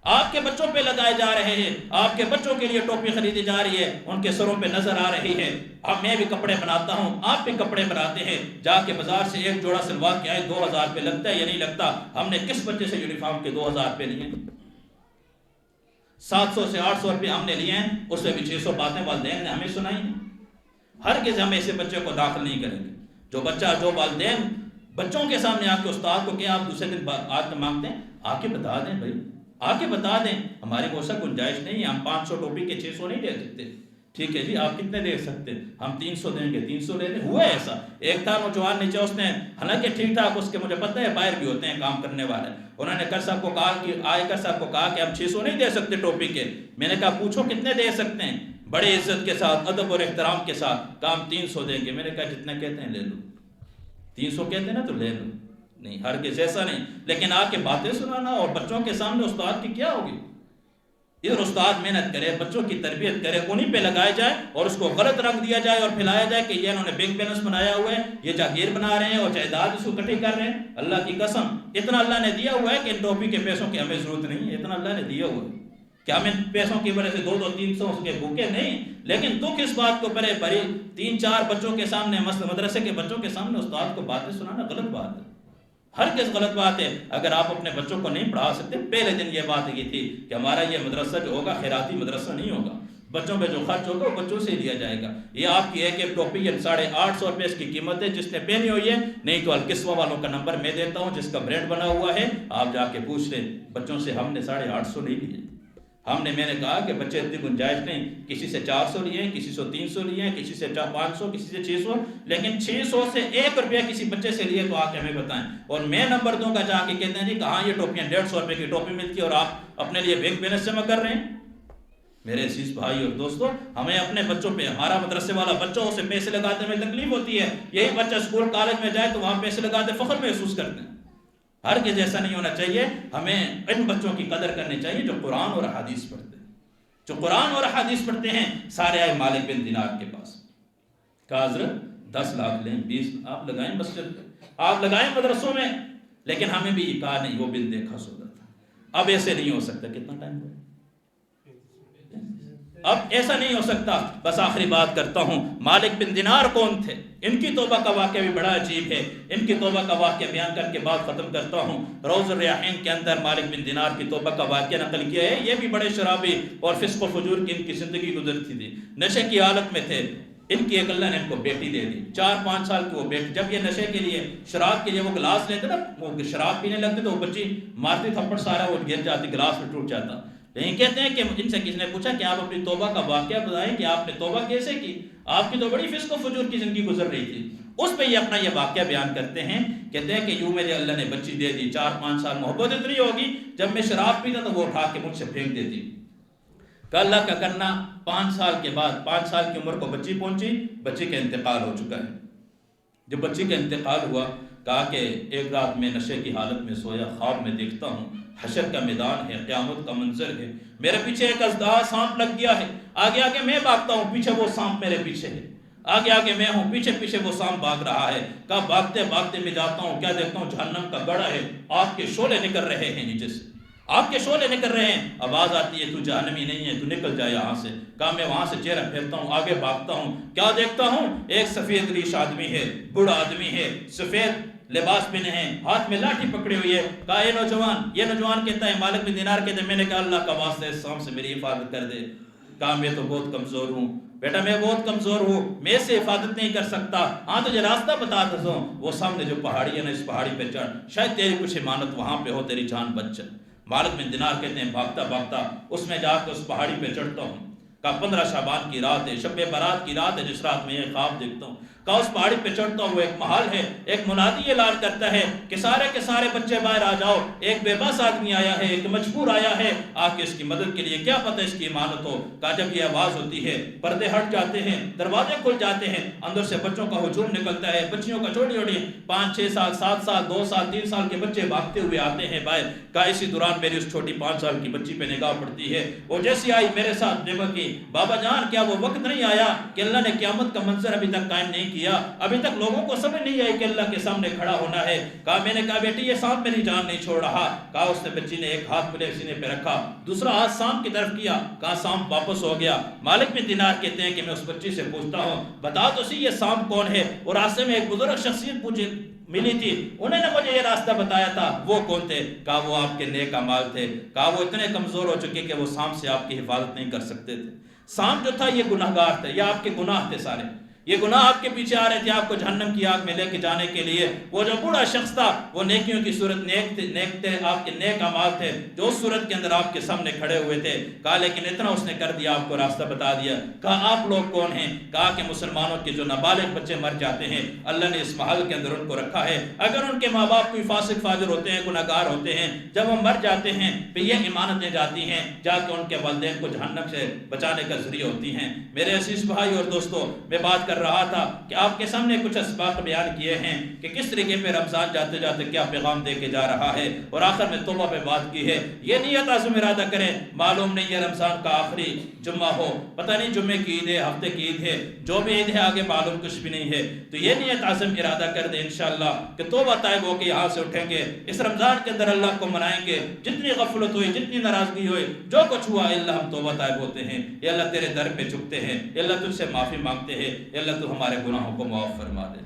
آپ کے بچوں پہ لگائے جا رہے ہیں، آپ کے بچوں کے لیے ٹوپی خریدی جا رہی ہے، ان کے سروں پہ نظر آ رہی ہے۔ اب میں بھی کپڑے بناتا ہوں، آپ بھی کپڑے بناتے ہیں، جا کے بازار سے 1 جوڑا سلوا کے آئے، 2000 روپے لگتا ہے یا نہیں لگتا؟ ہم نے کس بچے سے یونیفارم کے 2000 روپے لیے؟ 700 سے 800 روپے ہم نے لیے ہیں، اس سے بھی 600 باتیں والدین نے ہمیں سنائی ہیں۔ ہرگز ہم ایسے بچے کو داخل نہیں کریں گے جو والدین بچوں کے سامنے آ کے استاد کو کہ آپ دوسرے دن آ کے مانگتے ہیں، آ کے بتا دیں بھائی، آ کے بتا دیں ہماری کوشش گنجائش نہیں ہے، ہم 500 ٹوپی کے 600 نہیں دے سکتے، ٹھیک ہے جی آپ کتنے دے سکتے ہیں؟ ہم 300 دیں گے، 300 لے لیں۔ ہوا ایسا ایک تھا نوجوان نیچے، اس نے حالانکہ ٹھیک ٹھاک اس کے مجھے پتہ ہے باہر بھی ہوتے ہیں کام کرنے والے، انہوں نے کر صاحب کو کہا کہ کر صاحب کو کہا کہ ہم 600 نہیں دے سکتے ٹوپی کے۔ میں نے کہا پوچھو کتنے دے سکتے ہیں؟ بڑے عزت کے ساتھ، ادب اور احترام کے ساتھ کہا ہم 300 دیں گے۔ میں نے کہا جتنا کہتے ہیں لے لو، 300 کہتے ہیں نا تو لے لو، نہیں ہرگز ایسا نہیں۔ لیکن آ کے باتیں سنانا اور بچوں کے سامنے استاد کی کیا ہوگی؟ ادھر استاد محنت کرے، بچوں کی تربیت کرے، انہی پہ لگائے جائے اور اس کو غلط رنگ دیا جائے اور پھیلایا جائے کہ یہ انہوں نے بینک بیلنس بنایا ہوا ہے، یہ جاگیر بنا رہے ہیں اور جائیداد اس کو اکٹھی کر رہے ہیں۔ اللہ کی قسم اتنا اللہ نے دیا ہوا ہے کہ ان ٹوپی کے پیسوں کی ہمیں ضرورت نہیں ہے، اتنا اللہ نے دیا ہوا ہے کہ ہم ان پیسوں کی وجہ سے 200-300 اس کے بھوکے نہیں، لیکن دکھ اس بات کو بڑے بڑی 3-4 بچوں کے سامنے، مدرسے کے بچوں کے سامنے استاد کو باتیں سنانا غلط بات ہے، ہر کس غلط بات ہے۔ اگر آپ اپنے بچوں کو نہیں پڑھا سکتے، پہلے دن یہ بات یہ تھی کہ ہمارا یہ مدرسہ جو ہوگا خیراتی مدرسہ نہیں ہوگا، بچوں پہ جو خرچ ہوگا وہ بچوں سے ہی لیا جائے گا۔ یہ آپ کی ایک ایک ٹوپی 850 روپے اس کی قیمت ہے، جس نے پہنی ہوئی ہے، نہیں تو القصوہ والوں کا نمبر میں دیتا ہوں جس کا برانڈ بنا ہوا ہے، آپ جا کے پوچھ لیں بچوں سے، ہم نے 850 نہیں لیے، میں نے کہا کہ بچے اتنی گنجائش نہیں، کسی سے 400 لیے ہیں، کسی سے 300 لیے ہیں، کسی سے 500، کسی سے 600، لیکن 600 سے 1 روپیہ کسی بچے سے لیے تو آ کے ہمیں بتائیں، اور میں نمبر دوں گا جا کے، کہتے ہیں جی کہاں یہ ٹوپیاں 150 روپے کی ٹوپی ملتی ہے اور آپ اپنے لیے بینک بیلنس جمع کر رہے ہیں۔ میرے عزیز بھائی اور دوستو، ہمیں اپنے بچوں پہ، ہمارا مدرسے والا بچہ اسے پیسے لگاتے میں تکلیف ہوتی ہے، یہی بچہ اسکول کالج میں جائے تو وہاں پیسے لگاتے فخر محسوس کرتے ہیں۔ ہر کے جیسا نہیں ہونا چاہیے، ہمیں ان بچوں کی قدر کرنی چاہیے جو قرآن اور حدیث پڑھتے ہیں، جو قرآن اور حدیث پڑھتے ہیں۔ سارے آئے مالک بن دینار کے پاس، کہا حضرت 10 لاکھ لیں، 20 آپ لگائیں مسجد پہ، آپ لگائیں مدرسوں میں، لیکن ہمیں بھی یہ کہا نہیں، وہ بن دیکھا سودا تھا، اب ایسے نہیں ہو سکتا۔ کتنا ٹائم ہوا؟ اب ایسا نہیں ہو سکتا۔ بس آخری بات کرتا ہوں، مالک بن دینار کون تھے؟ ان کی توبہ کا واقعہ بھی بڑا عجیب ہے، ان کی توبہ کا واقعہ بیان کر کے بات ختم کرتا ہوں۔ روض الریاحین کے اندر مالک بن دینار کی توبہ کا واقعہ نقل کیا ہے۔ یہ بھی بڑے شرابی اور فسق و فجور کی ان کی زندگی گزرتی تھی، نشے کی حالت میں تھے۔ ان کی ایک اللہ نے ان کو بیٹی دے دی، 4-5 سال کی وہ بیٹی، جب یہ نشے کے لیے، شراب کے لیے وہ گلاس لیتے نا، وہ شراب پینے لگتے تو وہ بچی مارتی تھپڑ، سارا وہ گر جاتی، گلاس میں ٹوٹ جاتا۔ لیکن کہتے ہیں کہ ان سے کسی نے پوچھا کہ آپ اپنی توبہ کا واقعہ بتائیں کہ آپ نے توبہ کیسے کی، آپ کی تو بڑی فسق و فجور کی زندگی گزر رہی تھی۔ اس پہ یہ اپنا یہ واقعہ بیان کرتے ہیں، کہتے ہیں کہ یوں میرے اللہ نے بچی دے دی، 4-5 سال محبت اتنی ہوگی، جب میں شراب پیتا تو وہ اٹھا کے مجھ سے پھینک دیتی۔ کہ اللہ کا کرنا 5 سال کے بعد، 5 سال کی عمر کو بچی پہنچی، بچی کا انتقال ہو چکا ہے۔ جب بچی کا انتقال ہوا، کہا کہ ایک رات میں نشے کی حالت میں سویا، خواب میں دیکھتا ہوں حشر کا میدان ہے، قیامت کا منظر ہے، میرے پیچھے ایک ازدہا سانپ لگ گیا ہے، آگے آگے میں بھاگتا ہوں، پیچھے وہ سانپ میرے پیچھے ہے، آگے آگے میں ہوں، پیچھے پیچھے وہ سانپ بھاگ رہا ہے۔ کہا بھاگتے بھاگتے میں جاتا ہوں، کیا دیکھتا ہوں جہنم کا گڑھا ہے، آگ کے شعلے نکل رہے ہیں نیچے سے، آگ کے شعلے نکل رہے ہیں، آواز آتی ہے تو جہنمی نہیں ہے، تو نکل جائے یہاں سے۔ کہا میں وہاں سے چہرہ پھیرتا ہوں، آگے بھاگتا ہوں، کیا دیکھتا ہوں ایک سفید ریش آدمی ہے، بوڑھا آدمی ہے، سفید لباس پہنے ہیں، ہاتھ میں لاٹھی پکڑی ہوئی ہے۔ کہا یہ نوجوان کہتا ہے، مالک بن دینار کہتے ہیں، میں نے کہا اللہ کا واسطہ اس سانپ سے میری حفاظت کر دے۔ کہا میں تو بہت کمزور ہوں بیٹا، میں بہت کمزور ہوں، میں اس سے حفاظت نہیں کر سکتا، ہاں تجھے راستہ بتا دوں، وہ سامنے جو پہاڑی ہے نا، اس پہاڑی پہ چڑھ، شاید تیری کچھ امانت وہاں پہ ہو، تیری جان بچ جائے۔ مالک بن دینار کہتے ہیں بھاگتا بھاگتا اس میں جا کے اس پہاڑی پہ چڑھتا ہوں۔ کہا 15 شعبان کی رات ہے، شب برات کی رات ہے، جس رات میں یہ خواب دیکھتا ہوں۔ کہا اس پہاڑی پہ چڑھتا ہوں، ایک محل ہے، ایک منادی اعلان کرتا ہے کہ سارے کے سارے بچے باہر آ جاؤ، ایک بے بس آدمی آیا ہے، ایک مجبور آیا ہے، آ کے اس کی مدد کے لیے، کیا پتہ اس کی امانت ہو۔ کہا جب یہ آواز ہوتی ہے، پردے ہٹ جاتے ہیں، دروازے کھل جاتے ہیں، اندر سے بچوں کا ہجوم نکلتا ہے، بچیوں کا چھوٹی چھوٹی 5-6 سال 7 سال 2 سال 3 سال کے بچے بھاگتے ہوئے آتے ہیں باہر۔ کہا اسی دوران میری اس چھوٹی 5 سال کی بچی پہ نگاہ پڑتی ہے، وہ جیسی آئی میرے ساتھ نبھا کی، بابا جان کیا وہ وقت نہیں آیا کہ اللہ نے قیامت کا منظر ابھی تک قائم نہیں کیا، ابھی تک لوگوں کو سمجھ نہیں آئی کہ اللہ کے سامنے کھڑا ہونا ہے۔ کہا میں نے کہا بیٹی یہ سانپ میری جان نہیں چھوڑ رہا۔ کہا اس نے بچی نے ایک ہاتھ میرے سینے پہ رکھا، دوسرا ہاتھ سانپ کی طرف کیا، کہا سانپ واپس ہو گیا۔ مالک بن دینار کہتے ہیں کہ میں اس بچی سے پوچھتا ہوں بتا تو سی یہ سانپ کون ہے، اور راستے میں ایک بزرگ شخصیت ملی تھی، انہوں نے مجھے یہ راستہ بتایا تھا، وہ کون تھے؟ کہا وہ آپ کے نیک اعمال تھے۔ کہا وہ اتنے کمزور ہو چکے کہ وہ سانپ سے آپ کی حفاظت نہیں کر سکتے تھے، سانپ جو تھا یہ گناہگار تھے، یہ آپ کے گناہ تھے سارے، یہ گناہ آپ کے پیچھے آ رہے تھے آپ کو جہنم کی آگ میں لے کے جانے کے لیے۔ وہ جو بوڑھا شخص تھا وہ نیکیوں کی صورت نیک تھے، آپ کے نیک اعمال تھے جو اس صورت کے اندر آپ کے سامنے کھڑے ہوئے تھے۔ کہا لیکن اتنا اس نے کر دیا، آپ کو راستہ بتا دیا۔ کہا آپ لوگ کون ہیں؟ کہا کہ مسلمانوں کے جو نابالغ بچے مر جاتے ہیں اللہ نے اس محل کے اندر ان کو رکھا ہے، اگر ان کے ماں باپ کوئی فاسق فاجر ہوتے ہیں، گناہگار ہوتے ہیں، جب وہ مر جاتے ہیں پھر یہ امانتیں جاتی ہیں جا کے ان کے والدین کو جہنم سے بچانے کا ذریعہ ہوتی ہیں۔ میرے عزیز بھائی اور دوستو، میں بات کر رہا تھا کہ آپ کے سامنے کچھ اسباق بیان کیے ہیں کہ کس طریقے پہ رمضان جاتے جاتے کیا پیغام دے کے جا رہا ہے، اور آخر میں توبہ پہ بات کی ہے۔ یہ نیت عزم ارادہ کریں، معلوم نہیں یہ رمضان کا آخری جمعہ ہو، پتہ نہیں جمعے کی عید ہے، ہفتے کی عید ہے، جو بھی عید ہے آگے معلوم کچھ بھی نہیں ہے، تو یہ نیت عزم ارادہ کر دیں انشاءاللہ کہ توبہ طائب ہو کے یہاں سے اٹھیں گے، اس رمضان کے اندر اللہ کو منائیں گے، جتنی غفلت ہوئی، جتنی ناراضگی ہوئی، جو کچھ ہوا، اے اللہ ہم توبہ طائب ہوتے ہیں، اے اللہ تیرے در پہ جھکتے ہیں، اے اللہ تجھ سے معافی مانگتے ہیں، اے اللہ تو ہمارے گناہوں کو معاف فرما دے۔